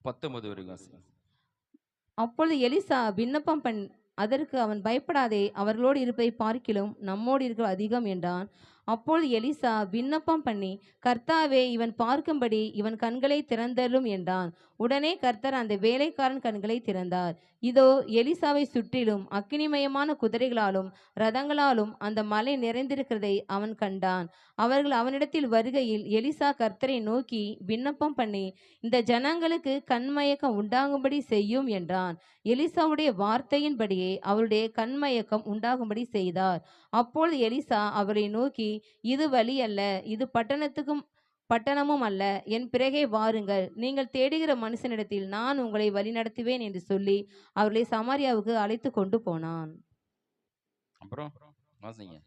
19 வரைக்கும். அப்பொழுது எலிசா விண்ணப்பம் அதற்கு அவன், பயப்படாதே, அவர்களோடு இருப்பதை பார்க்கிலும் நம்மோடு இருக்க அதிகம் என்றான். அப்பொழுது எலிசா விண்ணப்பம் பண்ணி, கர்த்தாவே, இவன் பார்க்கும்படி இவன் கண்களை திறந்தருளும் என்றான். உடனே கர்த்தர் அந்த வேலைக்காரன் கண்களை திறந்தார். இதோ, எலிசாவை சுற்றிலும் அக்கினிமயமான குதிரைகளாலும் ரதங்களாலும் அந்த மலை நிறைந்திருக்கிறதை அவன் கண்டான். அவர்கள் அவனிடத்தில் வருகையில் எலிசா கர்த்தரை நோக்கி விண்ணப்பம் பண்ணி, இந்த ஜனங்களுக்கு கண்மயக்கம் உண்டாகும்படி செய்யும் என்றான். எலிசாவுடைய வார்த்தையின்படியே அவருடைய கண்மயக்கம் உண்டாகும்படி செய்தார். அப்பொழுது எலிசா அவரை நோக்கி, இது வழி அல்ல, இது பட்டணமும் அல்ல, என் பிறகே வாருங்கள், நீங்கள் தேடுகிற மனுஷனிடத்தில் நான் உங்களை வழிநடத்துவேன் என்று சொல்லி அவர்களை சமாரியாவுக்கு அழைத்து கொண்டு போனான். அப்புறம் வாசிங்க.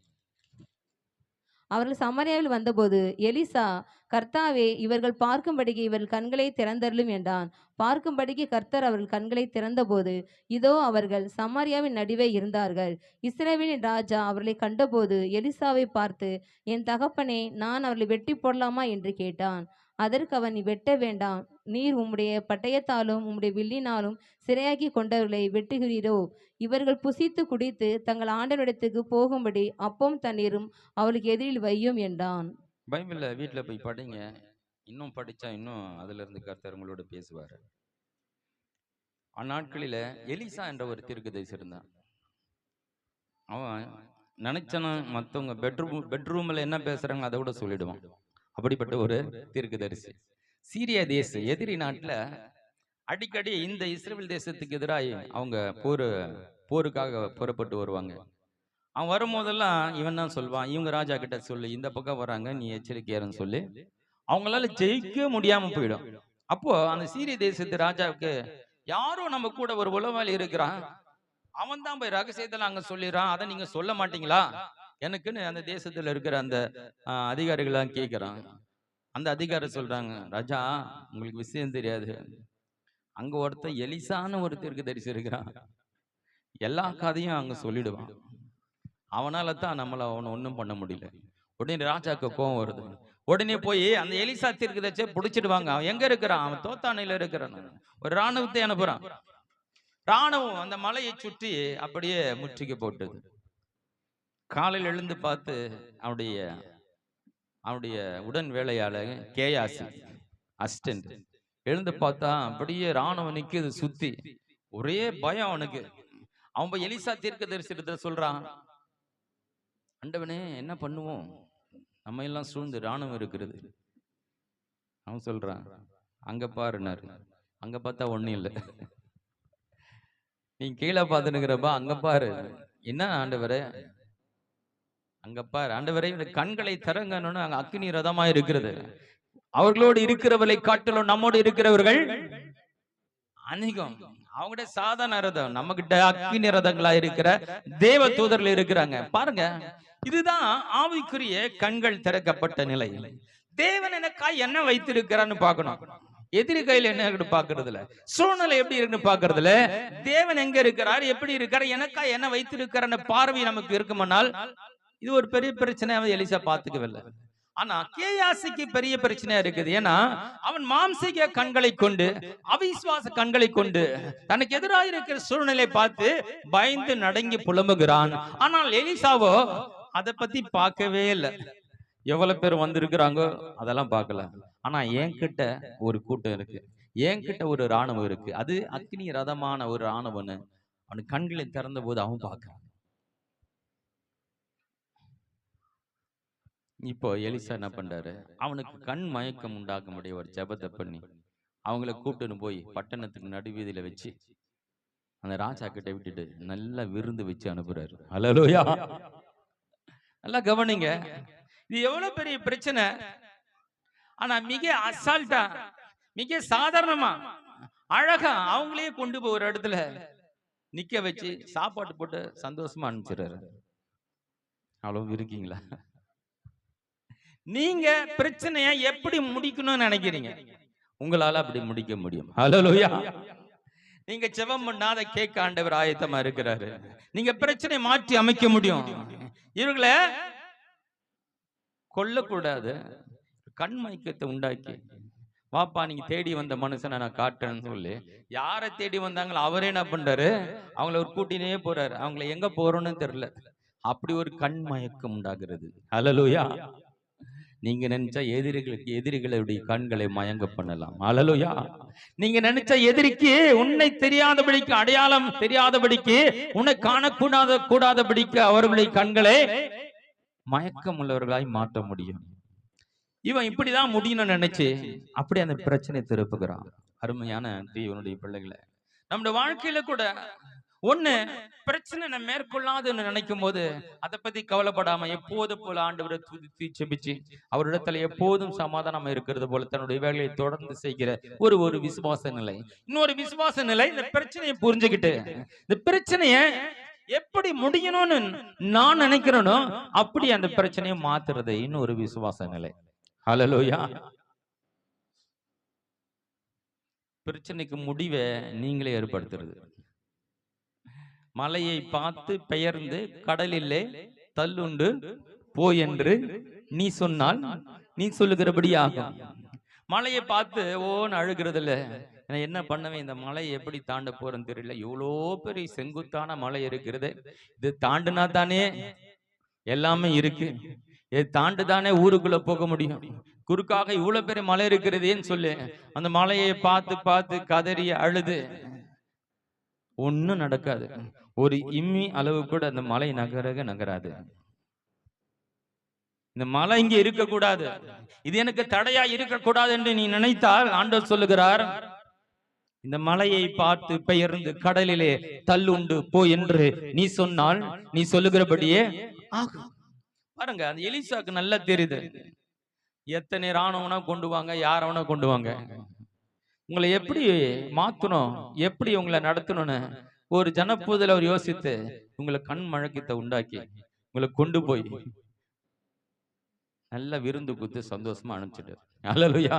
அவர்கள் சமாரியாவில் வந்தபோது எலிசா, கர்த்தாவே, இவர்கள் பார்க்கும்படிக்கு இவர்கள் கண்களை திறந்தருளும் என்றான். பார்க்கும்படிக்கு கர்த்தர் அவர்கள் கண்களை திறந்தபோது, இதோ, அவர்கள் சமாரியாவின் நடுவே இருந்தார்கள். இஸ்ரவேலின் ராஜா அவர்களை கண்டபோது எலிசாவை பார்த்து, என் தகப்பனே, நான் அவர்களை வெட்டி போடலாமா என்று கேட்டான். அதற்கு அவன், நீ வெட்ட வேண்டாம், நீர் உம்முடைய பட்டயத்தாலும் உம்முடைய வில்லினாலும் சிறையாக்கி கொண்டவர்களை வெட்டுகிறீரோ? இவர்கள் புசித்து குடித்து தங்கள் ஆண்டவரிடத்துக்கு போகும்படி அப்பம் தண்ணீரும் அவளுக்கு எதிரில் வையும் என்றான். பைபிள்ல வீட்டுல போய் படிங்க. இன்னும் படிச்சா இன்னும் அதுல இருந்து கர்த்தர் உங்களோட பேசுவாரு. அந்நாட்களில எலிசா என்ற ஒரு தீர்க்கதரிசி இருந்தான். அவன் நினைச்சனா மற்றவங்க பெட்ரூம்ல என்ன பேசுறாங்க அதை விட சொல்லிடுவான். அப்படிப்பட்ட ஒரு தீர்க்கதரிசி. சீரியா தேச எதிரி நாட்டுல அடிக்கடி இந்த இஸ்ரேல் தேசத்துக்கு எதிராக அவங்க போருக்காக புறப்பட்டு வருவாங்க. அவன் வரும்போதெல்லாம் இவன் தான் சொல்வான், இவங்க ராஜா கிட்ட சொல்லி, இந்த பக்கம் வராங்க, நீ எச்சரிக்கையாருன்னு சொல்லி அவங்களால ஜெயிக்க முடியாம போயிடும். அப்போ அந்த சீரிய தேசத்து ராஜாவுக்கு யாரோ நம்ம கூட ஒரு உளவாளி இருக்கிறான், அவன் தான் போய் ரகசியத்துல அங்க சொல்லிடுறான், அதை நீங்க சொல்ல மாட்டீங்களா எனக்குன்னு அந்த தேசத்துல இருக்கிற அந்த அதிகாரிகள்லாம் கேட்கிறான். அந்த அதிகாரி சொல்றாங்க, ராஜா, உங்களுக்கு விஷயம் தெரியாது, அங்க ஒருத்தன் எலிசான்னு ஒரு தீர்க்கதரிசி இருக்கிறான், எல்லா கதையும் அங்க சொல்லிடுவான், அவனால தான் அவனை ஒன்றும் பண்ண முடியல. உடனே ராஜாக்கு கோபம் வருது. உடனே போய் அந்த எலிசா தீர்க்கதரிசியை பிடிச்சிடுவாங்க. அவன் எங்க இருக்கிறான்? அவன் தோத்தானையில இருக்கிறான். ஒரு ராணுவத்தை அனுப்புறான். ராணுவம் அந்த மலையை சுற்றி அப்படியே முற்றுகை போட்டது. காலையில் எழுந்து பார்த்து அவனுடைய உடன் வேலையாளர் கேயாசி அசிஸ்டன்ட் எழுந்து பார்த்தா அப்படியே ராணுவம் நிக்குது சுத்தி. ஒரே பயம் அவனுக்கு. அவன் போய் எலிசா தீர்க்கதரிசிட்ட சொல்றான், ஆண்டவனே, என்ன பண்ணுவோம், நம்ம எல்லாம் சூழ்ந்து ராணுவம் இருக்கிறது. அவன் சொல்றான், அங்க பாருனாரு. அங்க பார்த்தா ஒண்ணும் இல்லை, நீ கீழே பார்த்துனுக்கிறப்பா, அங்க பாரு. என்ன ஆண்டவரே? அங்க பாரு ஆண்டவரே, இந்த கண்களை திறங்கன்னு அங்க அக்கினி ரதமா இருக்கிறது. அவர்களோடு இருக்கிறவர்களை காட்டிலும் நம்மோடு இருக்கிறவர்கள் அதிகம். அவங்ககிட்ட சாதாரண ரதம், நம்ம கிட்ட அக்கினி ரதங்களா இருக்கிற தேவ தூதர்கள் இருக்கிறாங்க. பாருங்க, இதுதான் ஆவிக்குரிய கண்கள் திறக்கப்பட்ட நிலை. தேவன் எனக்காய் என்ன வைத்திருக்கிறான்னு பார்க்கணும். எதிரி கையில் என்ன இருக்கு பாக்குறதுல, சூழ்நிலை எப்படி இருக்குன்னு பாக்குறதுல, தேவன் எங்க இருக்கிறார், எப்படி இருக்கிறார், எனக்காய் என்ன வைத்திருக்கிற பார்வை நமக்கு இருக்குமானால் இது ஒரு பெரிய பிரச்சனை எலிசா பாத்துக்கவில்லை. ஆனா கேயாசிக்கு பெரிய பிரச்சனையா இருக்குது. ஏன்னா அவன் மாம்சீக கண்களை கொண்டு, அவிசுவாச கண்களை கொண்டு தனக்கு எதிராக இருக்கிற சூழ்நிலை பார்த்து பயந்து நடுங்கி புலம்புகிறான். ஆனால் எலிசாவோ அதை பத்தி பார்க்கவே இல்லை. எவ்வளவு பேர் வந்திருக்கிறாங்கோ அதெல்லாம் பார்க்கல. ஆனா என்கிட்ட ஒரு கூட்டம் இருக்கு, என்கிட்ட ஒரு ராணுவம் இருக்கு, அது அக்னி ரதமான ஒரு ராணுவன்னு அவன் கண்களை திறந்த போது அவன் பார்க்கிறான். இப்போ எலிசா என்ன பண்றாரு, அவனுக்கு கண் மயக்கம் உண்டாக்க முடிய ஒரு ஜெபத்தை பண்ணி அவங்கள கூப்பிட்டுன்னு போய் பட்டணத்துக்கு நடுவீதியில வச்சு அந்த ராஜா கிட்ட விட்டுட்டு நல்லா விருந்து வச்சு அனுப்புறாரு. அல்லேலூயா. நல்லா கவனிங்க, இது எவ்வளவு பெரிய பிரச்சனை. ஆனா மிக அசால்ட்டா, மிக சாதாரணமா, அழகா அவங்களே கொண்டு போய் ஒரு இடத்துல நிக்க வச்சு சாப்பாடு போட்டு சந்தோஷமா அனுப்பிச்சிடுறாரு. அவ்வளவு இருக்கீங்களா? நீங்க பிரச்சனைய எப்படி முடிக்கணும்னு நினைக்கிறீங்க? உங்களால அப்படி முடிக்க முடியும். அல்லேலூயா. நீங்க ஜெபம் பண்ணாத கேட்க ஆண்டவர் ஆயத்தமா இருக்கிறாரு. நீங்க பிரச்சனை மாற்றி அமைக்க முடியும். இவர்களை கொல்லக்கூடாது. கண் மயக்கத்தை உண்டாக்கி, வாப்பா நீங்க தேடி வந்த மனுஷனை நான் காட்டுறேன்னு சொல்லி யாரை தேடி வந்தாங்களோ அவரே என்ன பண்றாரு, அவங்கள ஒரு கூட்டினே போறாரு. அவங்கள எங்க போறோம்னு தெரியல. அப்படி ஒரு கண் மயக்கம் உண்டாகிறது. ஹல்லேலூயா. நீங்க நினைச்சா எதிரிகளுடைய கண்களை மயங்க பண்ணலாம். ஹல்லேலூயா. நீங்க நினைச்ச எதிரிக்கு உன்னை தெரியாதபடிக்கு, அடையாளம் தெரியாதபடிக்கு, உன்னை கூடாதபடிக்கு அவர்களுடைய கண்களை மயக்கம் உள்ளவர்களாய் மாற்ற முடியும். இவன் இப்படிதான் முடியும்னு நினைச்சு அப்படி அந்த பிரச்சனை திருப்புகிறான். அருமையான தேவனுடைய பிள்ளைகளை, நம்முடைய வாழ்க்கையில கூட ஒண்ணு பிரச்சனை நம்ம மேற்கொள்ளாதுன்னு நினைக்கும் போது அதை பத்தி கவலைப்படாம எப்போது போல ஆண்டவரை துதித்து செபிச்சு அவரிடத்துல எப்போதும் சமாதானம் இருக்கிறது போல தன்னுடைய வேலையை தொடர்ந்து செய்கிற ஒரு விசுவாச நிலை. இன்னொரு விசுவாச நிலை, இந்த பிரச்சனையை புரிஞ்சுக்கிட்டு இந்த பிரச்சனைய எப்படி முடியணும்னு நான் நினைக்கிறேனோ அப்படி அந்த பிரச்சனையை மாத்துறது இன்னொரு விசுவாச நிலை. ஹல்லேலூயா. பிரச்சனைக்கு முடிவை நீங்களே ஏற்படுத்துறது. மலையை பார்த்து பெயர்ந்து கடலிலே தள்ளுண்டு போ என்று நீ சொன்னால் நீ சொல்லுகிறபடி ஆகும். மலையை பார்த்து ஓன்னு அழுகிறது இல்ல, நான் என்ன பண்ணுவேன், இந்த மலையை எப்படி தாண்ட போறேன்னு தெரியல, எவ்வளோ பெரிய செங்குத்தான மலை இருக்கிறது, இது தாண்டுனா தானே எல்லாமே இருக்கு, இது தாண்டுதானே ஊருக்குள்ள போக முடியும், குறுக்காக இவ்வளவு பெரிய மலை இருக்கிறதேன்னு சொல்லு அந்த மலையை பார்த்து பார்த்து கதறி அழுது ஒன்னும் நடக்காது. ஒரு இம்மி அளவு கூட அந்த மலை நகராது. இந்த மலை இங்க இருக்கக்கூடாது, இது எனக்கு தடையா இருக்கக்கூடாது என்று நீ நினைத்தால் ஆண்டவர் சொல்லுகிறார், இந்த மலையை பார்த்து பெயர்ந்து கடலிலே தள்ளுண்டு போ என்று நீ சொன்னால் நீ சொல்லுகிறபடியே ஆகும். பாருங்க, அந்த எலிசாக்கு நல்லா தெரியுது, எத்தனை ராணுவனா கொண்டு வாங்க, யாரவனா கொண்டு வாங்க, உங்களை எப்படி மாத்தணும், எப்படி உங்களை நடத்தணும்னு ஒரு ஜனப்பூதல அவர் யோசித்து உங்களை கண் மழக்கத்தை உண்டாக்கி உங்களை கொண்டு போய் நல்ல விருந்து குத்து சந்தோஷமா அனுப்பிச்சிட்டார். ஹல்லேலூயா.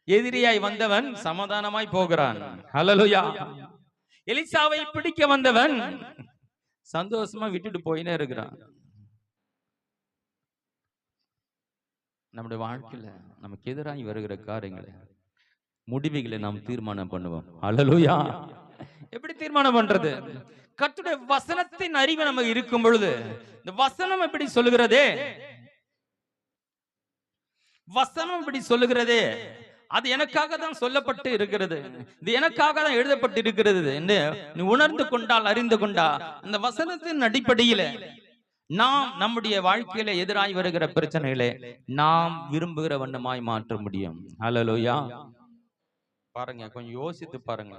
எதிரியாய் வந்தவன் சமாதானமாய் போகிறான். ஹல்லேலூயா. எலிசாவை பிடிக்க வந்தவன் சந்தோஷமா விட்டுட்டு போயினே இருக்கிறான். நம்முடைய வாழ்க்கையில நமக்கு எதிராய் வருகிற காரியங்களை முடிவுகளை நாம் தீர்மானம் பண்ணுவோம். ஹல்லேலூயா. எப்படி தீர்மானம் பண்றது? கர்த்தருடைய வசனத்தின் அறிவு நமக்கு இருக்கும் பொழுது, இந்த வசனம் எப்படி சொல்லுகிறதே, வசனம் இப்படி சொல்லுகிறதே, அது எனக்காக தான் சொல்லப்பட்டு இருக்கிறது, இது எனக்காக தான் எழுதப்பட்டு இருக்கிறது என்று நீ உணர்ந்து கொண்டால், அறிந்து கொண்டா, அந்த வசனத்தின் அடிப்படையில நாம் நம்முடைய வாழ்க்கையில எதிராய் வருகிற பிரச்சனைகளை நாம் விரும்புகிற வண்ணமாய் மாற்ற முடியும். ஹல்லேலூயா. பாருங்க, கொஞ்சம் யோசித்து பாருங்க,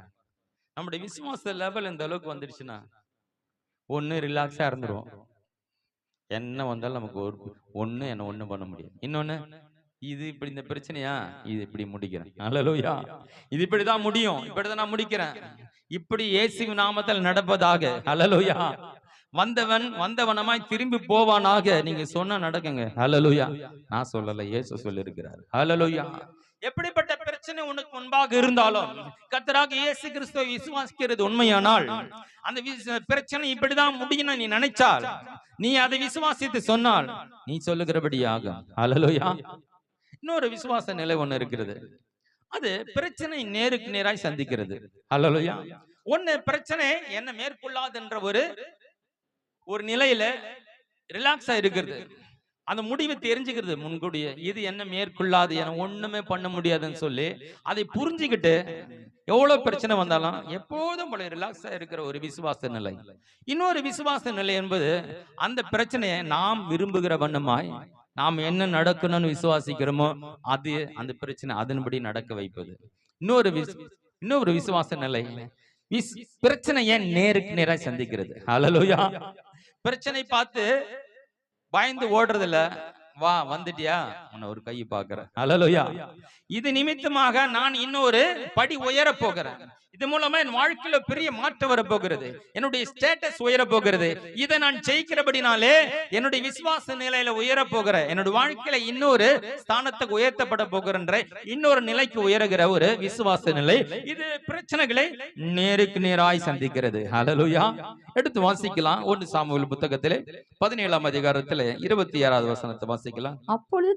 நம்முடைய விசுவாச லெவல் இந்த அளவுக்கு வந்துடுச்சுன்னா ஒண்ணு ரிலாக்ஸா இருந்துருவோம், என்ன வந்தாலும் நமக்கு ஒண்ணு பண்ண முடியும், இன்னொன்னு இது இப்படி இந்த பிரச்சனையா, இது இப்படி முடிக்கிறேன், ஹல்லேலூயா, இது இப்படிதான் முடியும், இப்படிதான் நான் முடிக்கிறேன், இப்படி இயேசுவின் நாமத்தில் நடப்பதாக, ஹல்லேலூயா, வந்தவனமாய் திரும்பி போவானாக, நீங்க சொன்னா நடக்குங்க, ஹல்லேலூயா, நான் சொல்லல, இயேசு சொல்லி இருக்கிறார், ஹல்லேலூயா. எப்படிப்பட்ட பிரச்சனை உனக்கு முன்பாக இருந்தாலும் கர்த்தராக இயேசு கிறிஸ்துவை விசுவாசிக்கிறது உண்மையானால், அந்த பிரச்சனை இப்படிதான் முடியும் நீ நினைச்சால், நீ அதை விசுவாசித்து சொன்னால் நீ சொல்லுகிறபடியாக. ஹல்லேலூயா. இன்னொரு விசுவாச நிலை ஒண்ணு இருக்கிறது, அது பிரச்சனை நேருக்கு நேராய் சந்திக்கிறது. ஹல்லேலூயா. ஒண்ணு பிரச்சனை என்ன மேற்கொள்ளாது என்ற ஒரு நிலையில ரிலாக்ஸா இருக்கிறது, அந்த முடிவை தெரிஞ்சுக்கிறது முன்கூடிய, இது என்ன மேற்கொள்ளாது, என ஒண்ணுமே பண்ண முடியாதுன்னு சொல்லி அதை புரிஞ்சுக்கிட்டு எவ்வளவு பிரச்சனை வந்தாலும் எப்போதும் போல ரிலாக்ஸா இருக்கிற ஒரு விசுவாச நிலை. இன்னொரு விசுவாச நிலை என்பது அந்த பிரச்சனையை நாம் விரும்புகிற வண்ணமாய் நாம் என்ன நடக்கணும்னு விசுவாசிக்கிறோமோ அது அந்த பிரச்சனை அதன்படி நடக்க வைப்பது. இன்னொரு விசுவாச நிலை பிரச்சனையை நேருக்கு நேராய் சந்திக்கிறது. ஹல்லேலூயா. பிரச்சனை பார்த்து பயந்து ஓடுறது இல்ல, வா வந்துட்டியா, உன்னை ஒரு கை பாக்குறேன், ஹல்லேலூயா, இது நிமித்தமாக நான் இன்னொரு படி உயர போகிறேன், இது மூலமா என் வாழ்க்கையில பெரிய மாற்றம் வர போகிறது, என்னுடைய ஸ்டேட்டஸ் உயர போகிறது, இதை நான் ஜெயிக்கிறபடினாலே என்னுடைய விசுவாச நிலையில உயர போகிறேன், என்னுடைய வாழ்க்கையில இன்னொரு ஸ்தானத்துக்கு உயர்த்தப்பட போகிற இன்னொரு நிலைக்கு உயர்கிற ஒரு விசுவாச நிலை. இது பிரச்சனைகளை நேருக்கு நேராய் சந்திக்கிறது. ஹல்லேலூயா. எடுத்து வாசிக்கலாம், 1 சாமுவேல் புத்தகத்திலே 17ஆம் அதிகாரத்திலே 26வது வசனத்தை வாசிக்கலாம். அப்பொழுது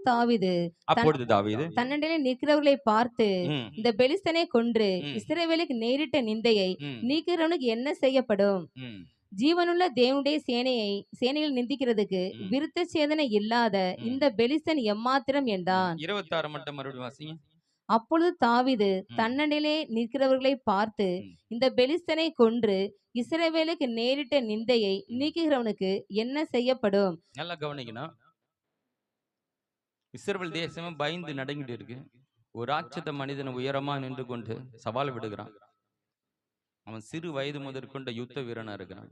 தாவீது தன்னண்டிலே நிற்கிறவர்களை பார்த்து, இந்த பெலிஸ்தனை கொன்று இஸ்ரவேலுக்கு நேரிட்ட நிந்தையை நீக்கிறவனுக்கு என்ன செய்யப்படும்? ஜீவனுள்ள தேவனுடைய சேனையில் நிந்திக்கிறதுக்கு ம். விருத்த சேதனை இல்லாத ம். இந்த பெலிஸ்தன் எம்மாத்திரம் என்றான். 26 மட்டும் மறுபடியும் வாசிங்க. அப்பொழுது தாவீது ம். தன்னண்டிலே நிற்கிறவர்களை பார்த்து, ம். இந்த பெலிஸ்தனை கொன்று இஸ்ரவேலுக்கு நேரிட்ட நிந்தையை ம். நீக்குகிறவனுக்கு என்ன செய்யப்படும்? நல்லா கவனிக்கணும். இஸ்ரவேல் தேசமே பயந்து நடுங்கிட்டு இருக்கு. ஒரு ராட்சத மனிதன் உயரமா நின்று கொண்டு சவால் விடுகிறான். அவன் சிறு வயது முதற்கொண்ட யுத்த வீரனா இருக்கிறான்.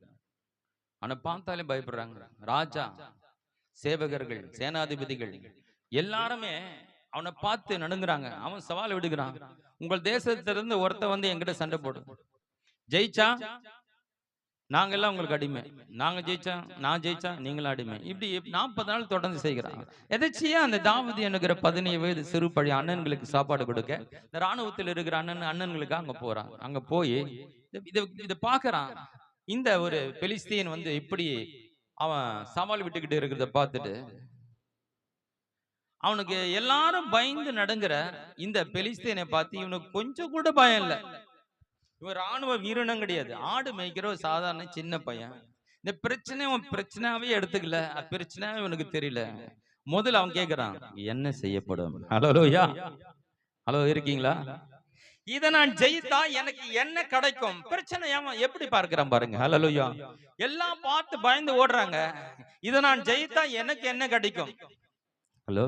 அவனை பார்த்தாலே பயப்படுறாங்க. ராஜா, சேவகர்கள், சேனாதிபதிகள் எல்லாருமே அவனை பார்த்து நடுங்குறாங்க. அவன் சவால் விடுகிறான். உங்கள் தேசத்திலிருந்து ஒருத்த வந்து என்கிட்ட சண்டை போடும். ஜெயிச்சா நாங்கெல்லாம் உங்களுக்கு அடிமை. நான் ஜெயிச்சா நீங்களும் அடிமை. இப்படி 40 நாள் தொடர்ந்து செய்கிறான். எதாச்சியா அந்த தாவீது என்கிற 17 வயது சிறு பழைய அண்ணன்களுக்கு சாப்பாடு கொடுக்க இந்த ராணுவத்தில் இருக்கிற அண்ணன்களுக்கு அங்க போறான். அங்க போய் இதை பாக்குறான். இந்த ஒரு பெலிஸ்தீன் வந்து இப்படி அவன் சவால் விட்டுக்கிட்டு இருக்கிறத பார்த்துட்டு அவனுக்கு எல்லாரும் பயந்து நடுங்குற இந்த பெலிஸ்தீனை பார்த்து இவனுக்கு கொஞ்சம் கூட பயம் இல்லை. இவன் ராணுவ வீரனும் கிடையாது. ஆடு மேய்க்கிற ஒரு சாதாரண சின்ன பையன். இந்த பிரச்சனை அவன் பிரச்சனாவே எடுத்துக்கல. பிரச்சனை இவனுக்கு தெரியல. முதல்ல அவன் கேட்கிறான், என்ன செய்யப்படும்? ஹலோயா, ஹலோ இருக்கீங்களா? இதை நான் ஜெயித்தா எனக்கு என்ன கிடைக்கும்? பிரச்சனை அவன் எப்படி பார்க்கிறான் பாருங்க. ஹலோயா, எல்லாம் பார்த்து பயந்து ஓடுறாங்க. இதை நான் ஜெயித்தா எனக்கு என்ன கிடைக்கும்? ஹலோ,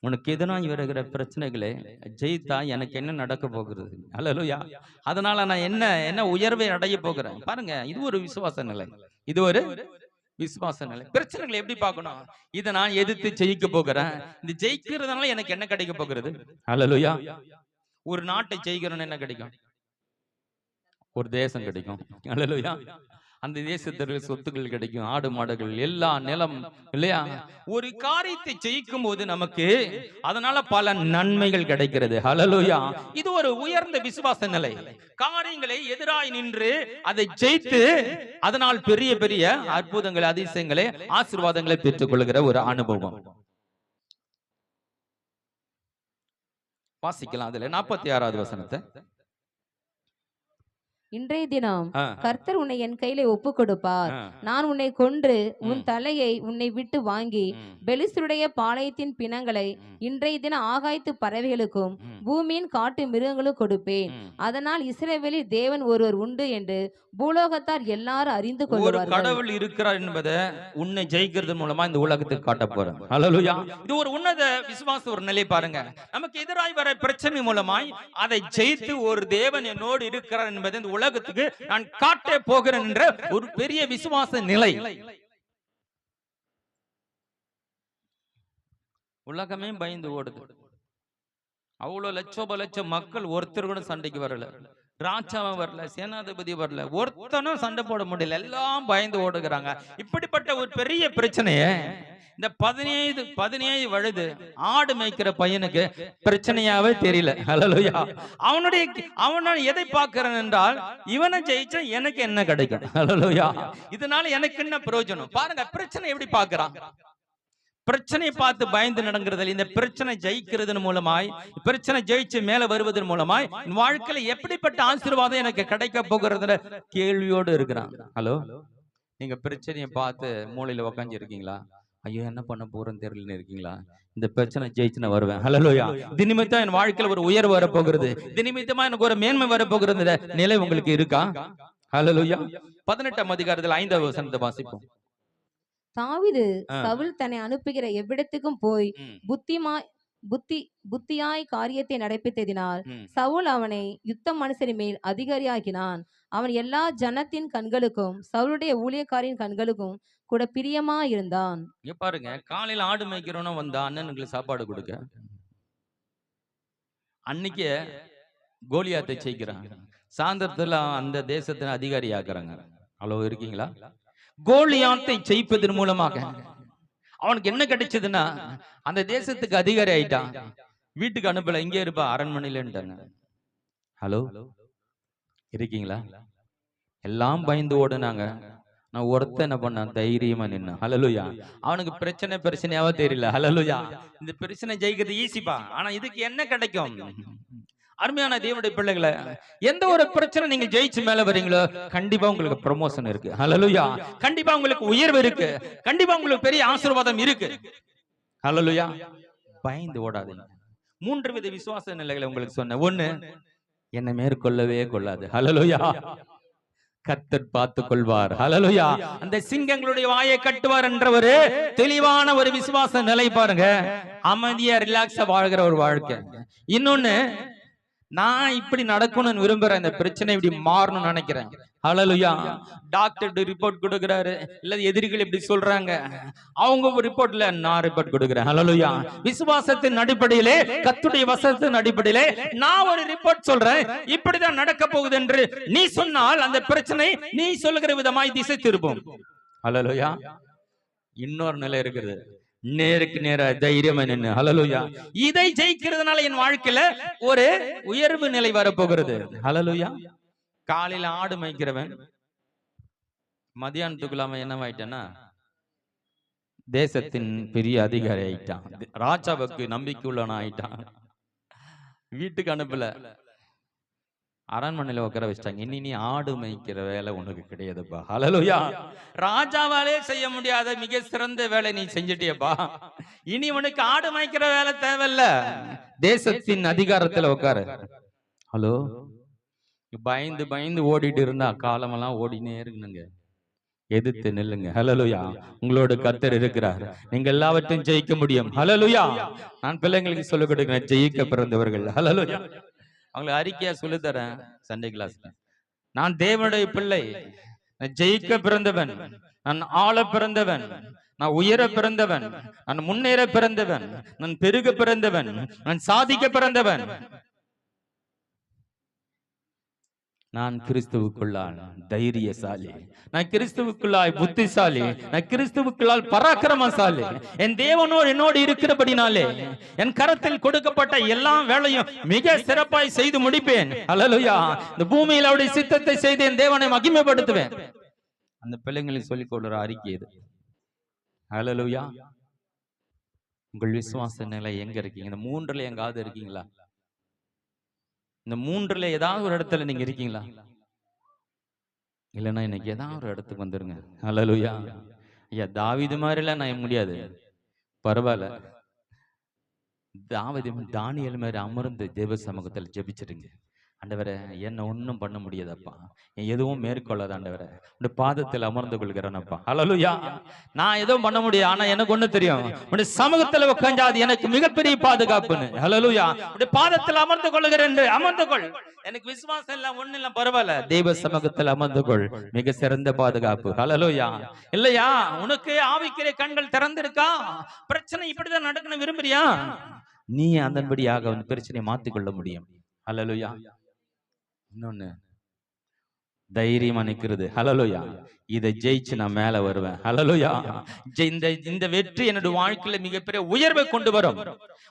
உனக்கு எதனாய் வருகிற பிரச்சனைகளை ஜெயித்தா எனக்கு என்ன நடக்க போகிறது? ஹல்லேலூயா. அதனால நான் என்ன உயர்வை அடைய போகிறேன் பாருங்க. இது ஒரு விசுவாச நிலை. இது ஒரு விசுவாச நிலை. பிரச்சனைகளை எப்படி பார்க்கணும்? இதை நான் எதிர்த்து ஜெயிக்க போகிறேன். இந்த ஜெயிக்கிறதுனால எனக்கு என்ன கிடைக்க போகிறது? ஹல்லேலூயா. ஒரு நாட்டை ஜெயிக்கிறோன்னு என்ன கிடைக்கும்? ஒரு தேசம் கிடைக்கும். ஹல்லேலூயா. அந்த தேசத்திற்கு சொத்துக்கள் கிடைக்கும், ஆடு மாடுகள், எல்லா நிலம் இல்லையா? ஒரு காரியத்தை ஜெயிக்கும் போது நமக்கு அதனால பல நன்மைகள் கிடைக்கிறது. ஹல்லேலூயா. இது ஒரு உயர்ந்த விசுவாச நிலை. காரியங்களை எதிராய் நின்று அதை ஜெயித்து அதனால் பெரிய பெரிய அற்புதங்களை, அதிசயங்களை, ஆசீர்வாதங்களை பெற்றுக் கொள்கிற ஒரு அனுபவம். வாசிக்கலாம் அதுல 46வது வசனத்தை. இன்றைய தினம் கர்த்தர் உன்னை என் கையில ஒப்பு கொடுப்பார். நான் உன்னை கொன்று உன் தலையை உன்னை விட்டு வாங்கி பெலிஸ்தருடைய பாளையத்தின் பிணங்களை இன்றைய தினம் ஆகாயத்து பறவைகளுக்கும் பூமியின் காட்டு மிருகங்களும் கொடுப்பேன். அதனால் இஸ்ரவேலில் தேவன் ஒருவர் உண்டு என்று பூலோகத்தார் எல்லாரும் அறிந்து கொள்வார்கள். ஒரு கடவுள் இருக்கிறார் என்பதை உன்னை ஜெயிக்கிறது மூலமா இந்த உலகத்துக்கு காட்ட போறேன். ஹல்லேலூயா. இது ஒரு உன்னத விசுவாச ஒரு நிலை பாருங்க. நமக்கு எதிராய் வர பிரச்சனை மூலமாய் அதை ஜெயித்து ஒரு தேவன் என்னோடு இருக்கிறார் என்பதை இந்த உலகத்துக்கு நான் காட்ட போகிறேன் என்ற ஒரு பெரிய விசுவாச நிலை. உலகமே பயந்து ஓடுது. அவ்வளவு லட்சம் மக்கள் ஒருத்தர் கூட சண்டைக்கு வரல. ராஜாவும் வரல, சேனாதிபதி வரல, ஒருத்தனும் சண்டை போட முடியல. எல்லாம் பயந்து ஓடுகிறாங்க. இப்படிப்பட்ட ஒரு பெரிய பிரச்சனையை இந்த 17 வயது ஆடு மேய்க்கிற பையனுக்கு பிரச்சனையாவே தெரியல. ஹல்லேலூயா. அவனை எதை பார்க்கிறான் என்றால், இவனை ஜெயிச்சா எனக்கு என்ன கிடைக்கும்? ஹல்லேலூயா. இதனால எனக்கு என்ன பிரயோஜனம்? பாருங்க பிரச்சனை எப்படி பார்க்கிறான். பிரச்சனை பார்த்து பயந்து நடங்கிறதில் இந்த பிரச்சனை ஜெயிக்கிறது மூலமாய், பிரச்சனை ஜெயிச்சு மேல வருவதன் மூலமாய் வாழ்க்கையில எப்படிப்பட்ட ஆசீர்வாதம் எனக்கு கிடைக்க போகிறதுல கேள்வியோடு இருக்கிறான். ஹலோ, நீங்க பிரச்சனையை பார்த்து மூளையில உக்காந்து இருக்கீங்களா? ஐயோ என்ன பண்ண போறேன்னு தெரியலன்னு இருக்கீங்களா? இந்த பிரச்சனை ஜெயிச்சு நான் வருவேன். ஹல்லேலூயா. இது நிமித்தம் என் வாழ்க்கையில ஒரு உயர்வு வரப்போகிறது, இது நிமித்தமா எனக்கு ஒரு மேன்மை வரப்போகிறது நிலை உங்களுக்கு இருக்கா? ஹல்லேலூயா. 18ஆம் அதிகாரத்தில் 5வது வசனத்தை வாசிப்போம். தாவீது சவுல் தன்னை அனுப்புகிற எவ்விடத்துக்கும் போய் புத்தியாய் காரியத்தை நடப்பித்ததினால் சவுல் அவனை யுத்த மனுஷரின் மேல் அதிகாரியாக்கினான். அவன் எல்லா ஜனத்தின் கண்களுக்கும் சவுளுடைய ஊழியக்காரின் கண்களுக்கும் கூட பிரியமா இருந்தான். பாருங்க, காலையில ஆடு மேய்க்கிறோன்னா வந்தா அண்ணனுங்களுக்கு சாப்பாடு கொடுக்க, அன்னைக்கு கோலியாத்தை ஜெயிக்கிறாங்க. சாயந்தரத்துல அந்த தேசத்தின் அதிகாரி ஆக்குறாங்க. ஹலோ இருக்கீங்களா? கோலியாத்தை ஜெயிப்பதன் மூலமாக அவனுக்கு என்ன கிடைச்சதுன்னா, அந்த தேசத்துக்கு அதிகாரி ஆயிட்டான். வீட்டுக்கு அனுப்பல, இங்கே இருப்பா அரண்மனையிலன்ட்டாங்க. ஹலோ இருக்கீங்களா? எல்லாம் பயந்து ஓடுனாங்க. நான் ஒருத்த என்ன பண்ணான்? தைரியமா நின்னான். ஹல்லேலூயா. அவனுக்கு பிரச்சனையாவே தெரியல. ஹல்லேலூயா. இந்த பிரச்சனை ஜெயிக்கிறது ஈஸிப்பா, ஆனா இதுக்கு என்ன கிடைக்கும்? அருமையான தேவனுடைய பிள்ளைகளை, எந்த ஒரு பிரச்சனை நீங்க ஜெயிச்சு மேல வரீங்களோ கண்டிப்பா உங்களுக்கு ப்ரமோஷன் இருக்கு. ஹalleluya. கண்டிப்பா உங்களுக்கு உயர்வு இருக்கு. கண்டிப்பா உங்களுக்கு பெரிய ஆசீர்வாதம் இருக்கு. ஹalleluya. பயந்து ஓடாதீங்க. 3 வித விசுவாச நிலைகளை உங்களுக்கு சொன்னேன். 1, என்னை மேற்கொள்ளவே கொள்ளாது. ஹalleluya. கர்த்தர் பார்த்துக் கொள்வார். ஹalleluya. அந்த சிங்கங்களுடைய வாயை கட்டுவார் என்ற ஒரு தெளிவான ஒரு விசுவாச நிலை பாருங்க. அமைதியா ரிலாக்ஸா வாழ்கிற ஒரு வாழ்க்கை. இன்னொன்னு, நான் இப்படி நடக்கணும்னு விரும்புறேன், இந்த பிரச்சனை இப்படி மாறணும்னு நினைக்கிறேன். ஹalleluya. டாக்டர் ரிப்போர்ட் கொடுக்கிறாரு, இல்ல எதிரிகள் இப்படி சொல்றாங்க, அவங்க ரிப்போர்ட்ல நான் ரிப்போர்ட் கொடுக்கிறேன். ஹalleluya. விசுவாசத்தின் அடிப்படையிலே, கர்த்தருடைய வசனத்தின் அடிப்படையிலே நான் ஒரு ரிப்போர்ட் சொல்றேன், இப்படிதான் நடக்க போகுது என்று நீ சொன்னால் அந்த பிரச்சனை நீ சொல்லுகிற விதமாய் திசை திருப்பும். ஹalleluya. இன்னொரு நிலை இருக்குது, நேருக்கு நேரா தைரியமா நின்னு. ஹalleluya. இதை ஜெயிக்கிறதுனால என் வாழ்க்கையில ஒரு உயர்வு நிலை வரப்போகிறது. ஹalleluya. காலையில ஆடு மேய்க்கிறவன் மதியானத்துக்குள்ள அவன் என்னவாயிட்டானா, தேசத்தின் பெரிய அதிகாரி ஆயிட்டான். ராஜாவுக்கு நம்பிக்கை உள்ளவன் ஆயிட்டான். வீட்டுக்கு அனுப்பல, அரண்மனையில உட்கார வச்சிட்டாங்க. இனி நீ ஆடு மேய்க்கிற வேலை உனக்கு கிடையாதுப்பா. ஹalleluya. ராஜாவாலே செய்ய முடியாத மிக சிறந்த வேலை நீ செஞ்சிட்டியப்பா. இனி உனக்கு ஆடு மேய்க்கிற வேலை தேவையில்ல, தேசத்தின் அதிகாரத்துல உட்காரு. ஹலோ, பயந்து பயந்து ஓடிட்டு இருந்தா காலமெல்லாம் ஓடினே இருக்குங்க. எதிர்த்து நில்லுங்க. ஹalleluya. உங்களோட கர்த்தர் இருக்கிறார். நீங்க எல்லாவற்றையும் ஜெயிக்க முடியும். ஹalleluya. நான் பிள்ளைங்களுக்கு சொல்லிக் கொடுக்கிறேன், ஜெயிக்க பிறந்தவர்கள். ஹalleluya. அவங்களுக்கு அறிக்கையா சொல்லி தரேன் சண்டே கிளாஸ்ல. நான் தேவனுடைய பிள்ளை, நான் ஜெயிக்க பிறந்தவன், நான் ஆள பிறந்தவன், நான் உயர பிறந்தவன், நான் முன்னேற பிறந்தவன், நான் பெருக பிறந்தவன், நான் சாதிக்க பிறந்தவன். நான் கிறிஸ்துவுக்குள்ளால் தைரியசாலி, நான் கிறிஸ்துவுக்குள்ளாய் புத்திசாலி, நான் கிறிஸ்துவுக்குள்ளால் பராக்கிரமசாலி. என் தேவனோடு என்னோடு இருக்கிறபடினாலே என் கரத்தில் கொடுக்கப்பட்ட எல்லா வேலையும் மிக சிறப்பாய் செய்து முடிப்பேன். ஹalleluya. இந்த பூமியில் அவருடைய சித்தத்தை செய்து என் தேவனை மகிமைப்படுத்துவேன். அந்த பிள்ளைங்களுக்கு சொல்லிக் கொள்ற அறிக்கை இது. ஹalleluya. உங்கள் விசுவாச நிலை எங்க இருக்கீங்க? இந்த 3ல எங்காவது இருக்கீங்களா? இந்த 3ல ஏதாவது ஒரு இடத்துல நீங்க இருக்கீங்களா? இல்லைன்னா இன்னைக்கு ஏதாவது ஒரு இடத்துக்கு வந்துருங்க. ஹalleluya. ஐயா, தாவீது மாதிரிலாம் நான் முடியாது, பரவாயில்ல. தானியேல் மாதிரி அமர்ந்து தேவ சமூகத்தில் ஜெபிச்சிருங்க. ஆண்டவரே, என்ன ஒன்னும் பண்ண முடியாதப்பா, எதுவும் மேற்கொள்ளாத ஆண்டவரே, உடைய பாதத்தில் அமர்ந்து கொள்கிறேனப்பா. ஹalleluya. நான் எதுவும் பண்ண முடியாது, ஆனா எனக்கு ஒண்ணு தெரியும், உடைய சமூகத்தில் உட்கார்ந்தா அது எனக்கு மிகப்பெரிய பாதுகாப்புன்னு. ஹalleluya. உடைய பாதத்தில் அமர்ந்து கொள்கிறேன், அமர்ந்து கொள். எனக்கு விசுவாசம் இல்ல, ஒண்ணு இல்ல, பரவாயில்ல, தெய்வ சமூகத்தில் அமர்ந்து கொள், மிக சிறந்த பாதுகாப்பு. ஹalleluya. இல்லையா, உனக்கு ஆவிக்குரிய கண்கள் திறந்திருக்கா? பிரச்சனை இப்படிதான் நடக்கணும் விரும்புறியா? நீ அதன்படியாக பிரச்சனையை மாத்திக்கொள்ள முடியும். ஹalleluya. இன்னொன்னு, தைரியமா நிக்கிறது. ஹalleluya. இதை ஜெயிச்சு நான் மேல வருவேன். ஹalleluya. இந்த வெற்றி என்னுடைய வாழ்க்கையில மிகப்பெரிய உயர்வை கொண்டு வரும்,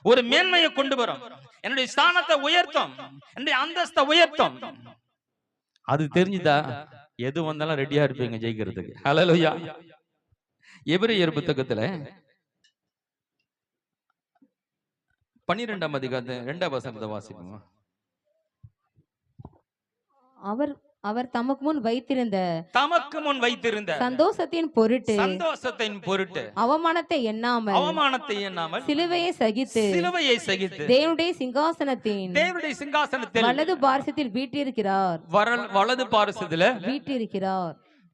ஒரு மேன்மையை கொண்டு வரும், என்னுடைய ஸ்தானத்தை உயர்த்தும், என்னுடைய அந்தஸ்தை உயர்த்தும். அது தெரிஞ்சுதா எது வந்தாலும் ரெடியா இருப்பீங்க ஜெயிக்கிறதுக்கு. ஹalleluya. எபிரேயர் புத்தகத்துல 12ஆம் அதிகாரம் 2ஆம் வசனத்தை வாசிப்போம். அவர் தமக்கு முன் வைத்திருந்த சந்தோஷத்தின் பொருட்டு அவமானத்தை எண்ணாமல் சிலுவையை சகித்து தேவனுடைய சிங்காசனத்தின் வலது பாரசத்தில் வீற்றிருக்கிறார்.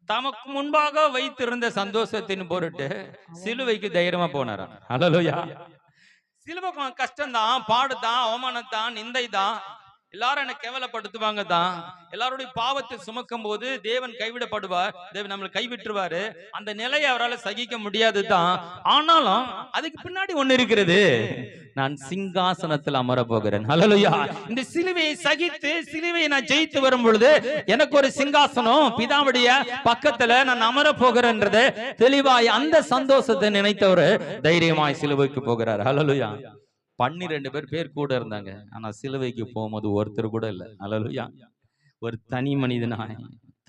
தமக்கு முன்பாக வைத்திருந்த சந்தோஷத்தின் பொருட்டு சிலுவைக்கு தைரியமா போனாரா? ஹalleluya. சிலுவை கஷ்டம் தான், பாடுதான், அவமானத்தான், நிந்தை தான், எல்லாரும் என்ன கேவலப்படுத்துவாங்க தான், எல்லாருடைய பாவத்தை சுமக்கும் போது தேவன் கைவிடப்படுவார், தேவன் நம்மளை கைவிட்டுருவாரு, அந்த நிலையை அவரால் சகிக்க முடியாது தான். ஆனாலும் அதுக்கு பின்னாடி ஒண்ணு இருக்கிறது, நான் சிங்காசனத்தில் அமர போகிறேன். ஹalleluya. இந்த சிலுவையை சகித்து சிலுவையை நான் ஜெயித்து வரும் பொழுது எனக்கு ஒரு சிங்காசனம் பிதாவுடைய பக்கத்துல நான் அமர போகிறேன்றது தெளிவாய் அந்த சந்தோஷத்தை நினைத்தவர் தைரியமாய் சிலுவைக்கு போகிறார். ஹalleluya. 12 பேர் கூட இருந்தாங்க, ஆனா சிலுவைக்கு போகும்போது ஒருத்தர் கூட இல்லை. ஹalleluya. ஒரு தனி மனிதனாய்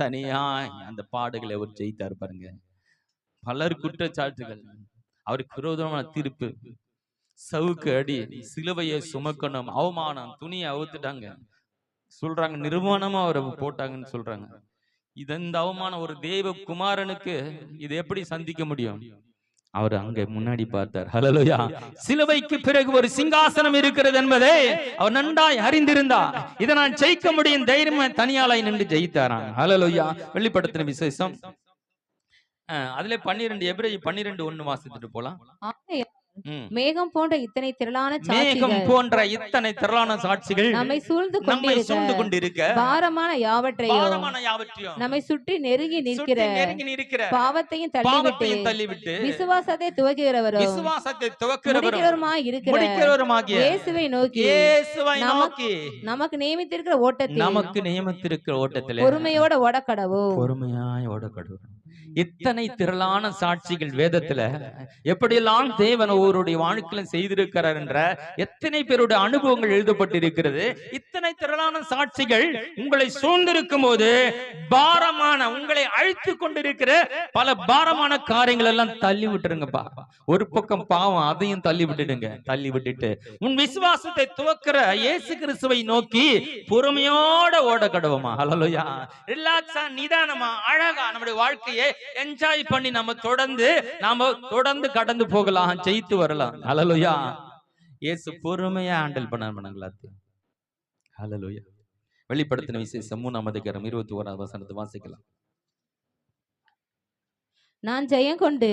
தனியாய் அந்த பாடுகளை அவர் ஜெயித்தார் பாருங்க. பலர் குற்றச்சாட்டுகள், அவருக்கு விரோதமான தீர்ப்பு, சவுக்கு அடி, சிலுவையை சுமக்கணும், அவமானம், துணியை அவுத்துட்டாங்க சொல்றாங்க, நிர்வாணமா அவரை போட்டாங்கன்னு சொல்றாங்க. இந்த அவமானம் ஒரு தேவ குமாரனுக்கு இது எப்படி சந்திக்க முடியும்? அவர் அங்க முன்னாடி பார்த்தார். ஹல்லேலூயா. சிலுவைக்கு பிறகு ஒரு சிங்காசனம் இருக்கிறது என்பதை அவர் நன்றாய் அறிந்திருந்தார். இதை நான் ஜெயிக்க முடியும் தைரியமா தனியாளாய் நின்று ஜெயித்தாராம். ஹல்லேலூயா. வெளிப்படுத்தின விசேஷம் அதுல 12 எபிரேயர் 12:1 வாசித்துட்டு போலாம். மேகம் போன்ற இத்தனை திரளான சாட்சிகள் நம்மை சூழ்ந்து கொண்டிருக்க பாரமான யாவற்றையும் நம்மை சுற்றி நெருங்கி நிற்கிற பாவத்தையும் தள்ளிவிட்டு விசுவாசத்தை துவக்குகிறவருமாய் இருக்கிற இயேசுவை நோக்கி நமக்கு நியமித்திருக்கிற ஓட்டத்தில் பொறுமையோட பொறுமையாய் ஓடக்கடவோம். இத்தனை திரளான சாட்சிகள் வேதத்துல எப்படியெல்லாம் தேவன் ஒவ்வொருடைய வாழ்க்கையில செய்திருக்கிறார் என்ற எத்தனை பேருடைய அனுபவங்கள் எழுதப்பட்டிருக்கிறது. இத்தனை திரளான சாட்சிகள் உங்களை சூழ்ந்திருக்கும் போது பாரமான உங்களை அழித்து கொண்டிருக்கிற பல பாரமான காரியங்கள் எல்லாம் தள்ளி விட்டுருங்கப்பா. ஒரு பக்கம் பாவம், அதையும் தள்ளி விட்டுடுங்க. தள்ளி விட்டுட்டு உன் விசுவாசத்தை துவக்கிற இயேசு கிறிஸ்துவை நோக்கி பொறுமையோட ஓட கடவுமா. ஹல்லேலூயா. ரிலாக்ஸா, நிதானமா, அழகா நம்முடைய வாழ்க்கையை என்ஜாய் பண்ணி நம்ம தொடர்ந்து கடந்து போகலாம், ஜெயித்து வரலாம். ஹல்லேலூயா. இயேசு பொறுமையா ஹேண்டில் பண்ணாங்களா? ஹல்லேலூயா. வெளிப்படுத்தின விசேஷம் 3:21 வசனத்தை வாசிக்கலாம். நான் ஜெயம் கொண்டு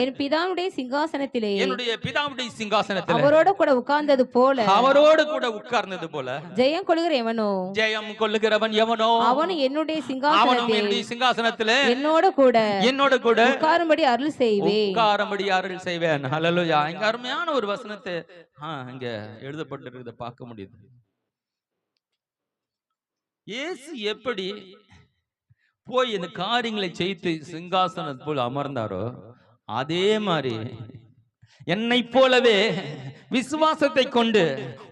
என் பிதாவுடைய சிங்காசனத்திலே அவரோடு கூட உட்கார்ந்தது போல ஜெயம் கொள்ளுகிறவன் எவனோ அவன் என்னுடைய சிங்காசனத்திலே என்னோட கூட உட்காரும்படி அருள் செய்வேன். ஹல்லேலூயா. இங்க அருமையான ஒரு வசனத்தை இங்க எழுதப்பட்டிருக்கிறத பார்க்க முடியுது. இயேசு எப்படி போய் இந்த காரியங்களை செய்து சிங்காசனம் போல் அமர்ந்தாரோ அதே மாதிரி என்னை போலவே விசுவாசத்தை கொண்டு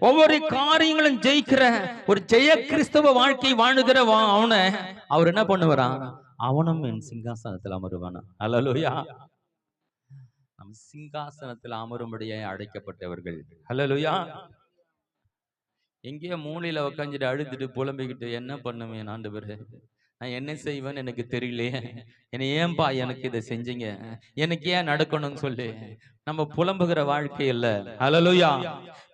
ஒவ்வொரு காரியங்களும் ஜெயிக்கிற ஒரு ஜெய கிறிஸ்தவ வாழ்க்கை வாழுகிற அவர் என்ன பண்ணுவாராம்? அவனும் என் சிங்காசனத்தில் அமருவானா. ஹல்லேலூயா. நம் சிங்காசனத்தில் அமரும்படியே அழைக்கப்பட்டவர்கள். ஹல்லேலூயா. எங்கேயோ மூலையில உட்காந்துட்டு அழுதுட்டு புலம்பிக்கிட்டு என்ன பண்ணுவேன் ஆண்டவரே, நான் என்ன செய்வேன்னு எனக்கு தெரியலையே, என்னை ஏன்பா எனக்கு இதை செஞ்சீங்க, எனக்கு ஏன் நடக்கணும்னு சொல்லி நம்ம புலம்புகிற வாழ்க்கை இல்ல. ஹல்லேலூயா.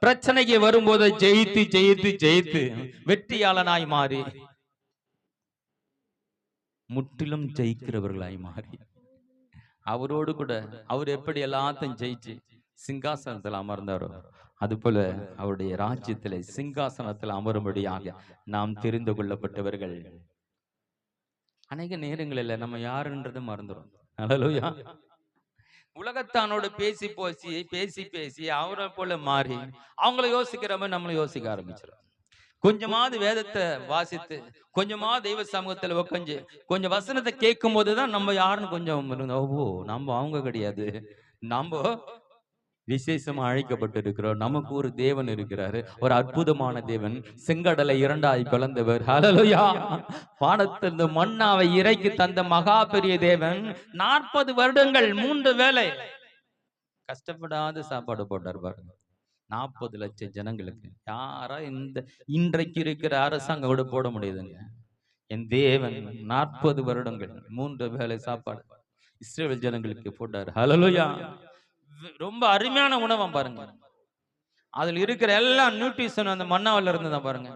பிரச்சனைக்கு வரும்போது ஜெயித்து ஜெயித்து ஜெயித்து வெற்றியாளனாய் மாறி முற்றிலும் ஜெயிக்கிறவர்களாய் மாறி அவரோடு கூட அவர் எப்படி எல்லாத்தையும் ஜெயிச்சு சிங்காசனத்தில் அமர்ந்தாரோ அது போல அவருடைய ராஜ்யத்திலே சிங்காசனத்தில் அமரும்படியாக நாம் தெரிந்து கொள்ளப்பட்டவர்கள். அநேக நேரங்களில் நம்ம யாருன்றதை மறந்துடும். ஹல்லேலூயா. உலகத்தானோடு பேசி பேசி அவரை போல மாறி அவங்கள யோசிக்கிறவங்க நம்மளை யோசிக்க ஆரம்பிச்சிடும். கொஞ்சமாவது வேதத்தை வாசித்து கொஞ்சமாவது தெய்வ சமூகத்துல உட்காந்து கொஞ்சம் வசனத்தை கேட்கும் போதுதான் நம்ம யாருன்னு கொஞ்சம் நம்ம அவங்க கிடையாது, நம்ம விசேஷமா அழைக்கப்பட்டிருக்கிறோம். நமக்கு ஒரு தேவன் இருக்கிறாரு, ஒரு அற்புதமான தேவன். செங்கடலை இரண்டாய் பிளந்தவர். ஹல்லேலூயா. வானத்திலிருந்து மன்னாவை இறக்கி தந்த மகா பெரிய தேவன் 40 வருடங்கள் 3 வேளை கஷ்டப்படாத சாப்பாடு போட்டார் பாருங்க. 40 லட்சம் ஜனங்களுக்கு. யாரா இன்றைக்கு இருக்கிற அரசாங்கம் கூட போட முடியுதுங்க. என் தேவன் 40 வருடங்கள் 3 வேளை சாப்பாடு இஸ்ரவேல் ஜனங்களுக்கு போட்டார். ஹல்லேலூயா. ரொம்ப அருமையான உணவம் பாருங்க. அதுல இருக்கிற எல்லா நியூட்ரிஷன் அந்த மன்னாவில் இருந்துதான் பாருங்க.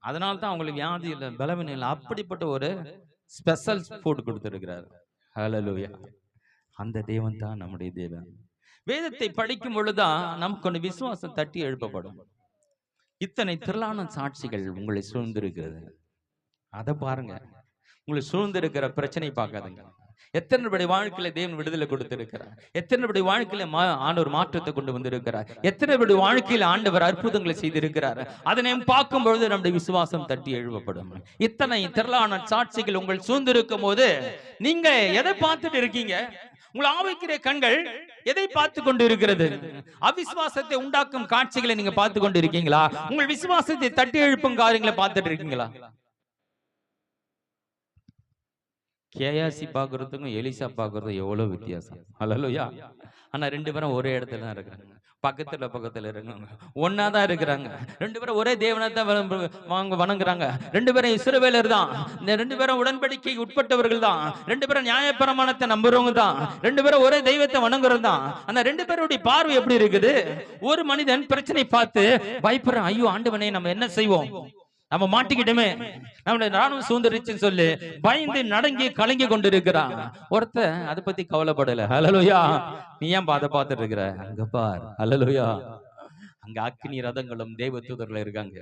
அதனால்தான் அவங்களுக்கு வியாதி இல்லை, பலவீனம் இல்லை. அப்படிப்பட்ட ஒரு ஸ்பெஷல் ஃபுட் கொடுத்திருக்கிறார். ஹல்லேலூயா. அந்த தேவன் தான் நம்முடைய தேவன். வேதத்தை படிக்கும் பொழுதுதான் நமக்கு விசுவாசம் தட்டி எழுப்பப்படும். இத்தனை திரளான சாட்சிகள் உங்களை சூழ்ந்திருக்கிறது. அதை பாருங்க. உங்களை சூழ்ந்திருக்கிற பிரச்சனை பார்க்காதுங்க. எத்தனை படி வாழ்க்கையில தேவன் விடுதலை கொடுத்திருக்கிறார், எத்தனை படி வாழ்க்கையில ஆண்டவர் மாற்றத்தை கொண்டு வந்திருக்கிறார், எத்தனை படி வாழ்க்கையில ஆண்டவர் அற்புதங்களை செய்திருக்கிறார். அதனை பார்க்கும் பொழுது நம்முடைய விசுவாசம் தட்டி எழுப்பப்படும். இத்தனை திரளான சாட்சிகள் உங்கள் சூழ்ந்திருக்கும் போது நீங்க எதை பார்த்துட்டு இருக்கீங்க? உங்கள் ஆவிக்குரிய கண்கள் எதை பார்த்து கொண்டு இருக்கிறது? அவிசுவாசத்தை உண்டாக்கும் காட்சிகளை நீங்க பார்த்து கொண்டு இருக்கீங்களா? உங்கள் விசுவாசத்தை தட்டி எழுப்பும் காரியங்களை பார்த்துட்டு இருக்கீங்களா? கேயாசி பார்க்கறதுக்கும் எலிசா பார்க்கறதும் எவ்வளவு வித்தியாசம். ஹல்லேலூயா. ஆனா 2 பேரும் ஒரே இடத்துல தான் இருக்கிறாங்க. பக்கத்துல இருக்காங்க. ஒண்ணா தான் இருக்கிறாங்க. 2 பேரும் ஒரே தேவனை தான் வணங்குறாங்க. 2 பேரும் இஸ்ரவேலர் தான். இந்த 2 பேரும் உடன்படிக்கைக்கு உட்பட்டவர்கள் தான். 2 பேரும் நியாயப்பிரமாணத்தை நம்புறவங்க தான். 2 பேரும் ஒரே தெய்வத்தை வணங்குறது தான். அந்த 2 பேருடைய பார்வை எப்படி இருக்குது? ஒரு மனிதன் பிரச்சனை பார்த்து பயப்படுறான். ஐயோ ஆண்டவனே, நம்ம என்ன செய்வோம்? நம்ம மாட்டிக்கிட்டோமே, நம்மளை ராணுவம் சுதந்திரிச்சுன்னு சொல்லி பயந்து நடங்கி கலங்கி கொண்டு இருக்கிறான். ஒருத்த அதை பத்தி கவலைப்படல. ஹல்லேலூயா. நீ ஏன் அதை பார்த்துட்டு இருக்கிற? அங்க பார். ஹல்லேலூயா. அங்க அக்கினி ரதங்களும் தேவ தூதர்கள் இருக்காங்க.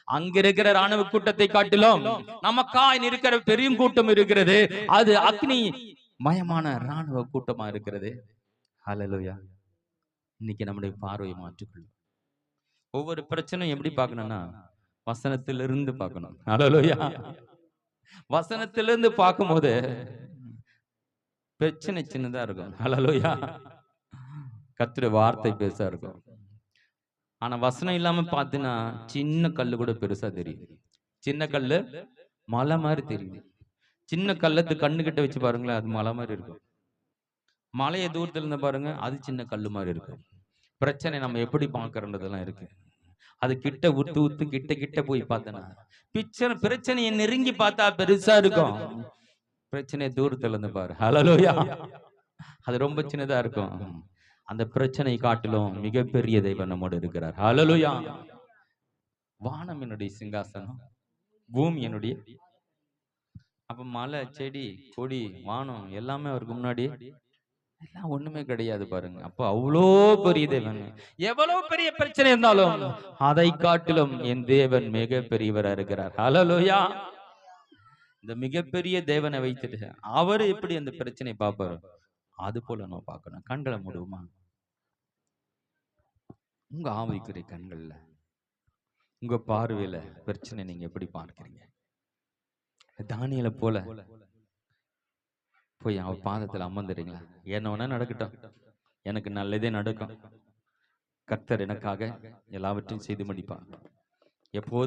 அங்க இருக்கிற ராணுவ கூட்டத்தை காட்டிலும் நமக்காய் இருக்கிற பெரிய கூட்டம் இருக்கிறது. அது அக்னி மயமான ராணுவ கூட்டமா இருக்கிறது. ஹல்லேலூயா. இன்னைக்கு நம்முடைய பார்வையை மாற்றிக்கொள்ளும். ஒவ்வொரு பிரச்சனையும் எப்படி பார்க்கணும்னா வசனத்திலிருந்து பார்க்கணும். ஹல்லேலூயா. வசனத்திலிருந்து பார்க்கும்போது பிரச்சனை சின்னதா இருக்கும். ஹல்லேலூயா. கர்த்தருடைய வார்த்தை பெருசா இருக்கும். ஆனா வசனம் இல்லாம பார்த்தீங்கன்னா சின்ன கல்லு கூட பெருசா தெரியும். சின்ன கல்லு மலை மாதிரி தெரியும். சின்ன கல்லத்து கண்ணு கிட்ட வச்சு பாருங்களேன், அது மலை மாதிரி இருக்கும். மலையை தூரத்துல இருந்து பாருங்க, அது சின்ன கல்லு மாதிரி இருக்கும். பிரச்சனை நம்ம எப்படி பார்க்கறதுலாம் இருக்கு. அது கிட்ட உத்து கிட்ட போய் பார்த்தனா பிரச்சனையை நெருங்கி பார்த்தா பெருசா இருக்கும். பிரச்சனையை தூரத்துல இருந்து பாரு. ஹல்லேலூயா. அது ரொம்ப சின்னதா இருக்கும். அந்த பிரச்சனை காட்டிலும் மிகப்பெரிய தெய்வம் நம்மோடு இருக்கிறார். ஹல்லேலூயா. வானம் என்னுடைய சிங்காசனம், பூமி என்னுடைய. அப்ப மலை, செடி, கொடி, வானம் எல்லாமே அவருக்கு முன்னாடி எல்லாம் ஒண்ணுமே கிடையாது பாருங்க. அப்போ அவ்வளோ பெரிய தேவன். எவ்வளவு பெரிய பிரச்சனை இருந்தாலும் அதை காட்டிலும் என் தேவன் மிக பெரியவரா இருக்கிறார். ஹல்லேலூயா. இந்த மிகப்பெரிய தேவனை வைத்துட்டு அவரு எப்படி அந்த பிரச்சனை பார்ப்பாரு, அது போல நம்ம பார்க்கணும். கண்களை மூடுவோமா? உங்க ஆவிக்குரிய கண்கள்ல, உங்க பார்வையில பிரச்சனை நீங்க எப்படி பார்க்கிறீங்க? தானியேலை போல போய் அவர் பாதத்துல அமர்ந்துறீங்களா? என்ன வேணா நடக்கட்டும், எனக்கு நல்லதே நடக்கும், கர்த்தர் எனக்காக எல்லாவற்றையும் செய்து முடிப்பார். எப்போது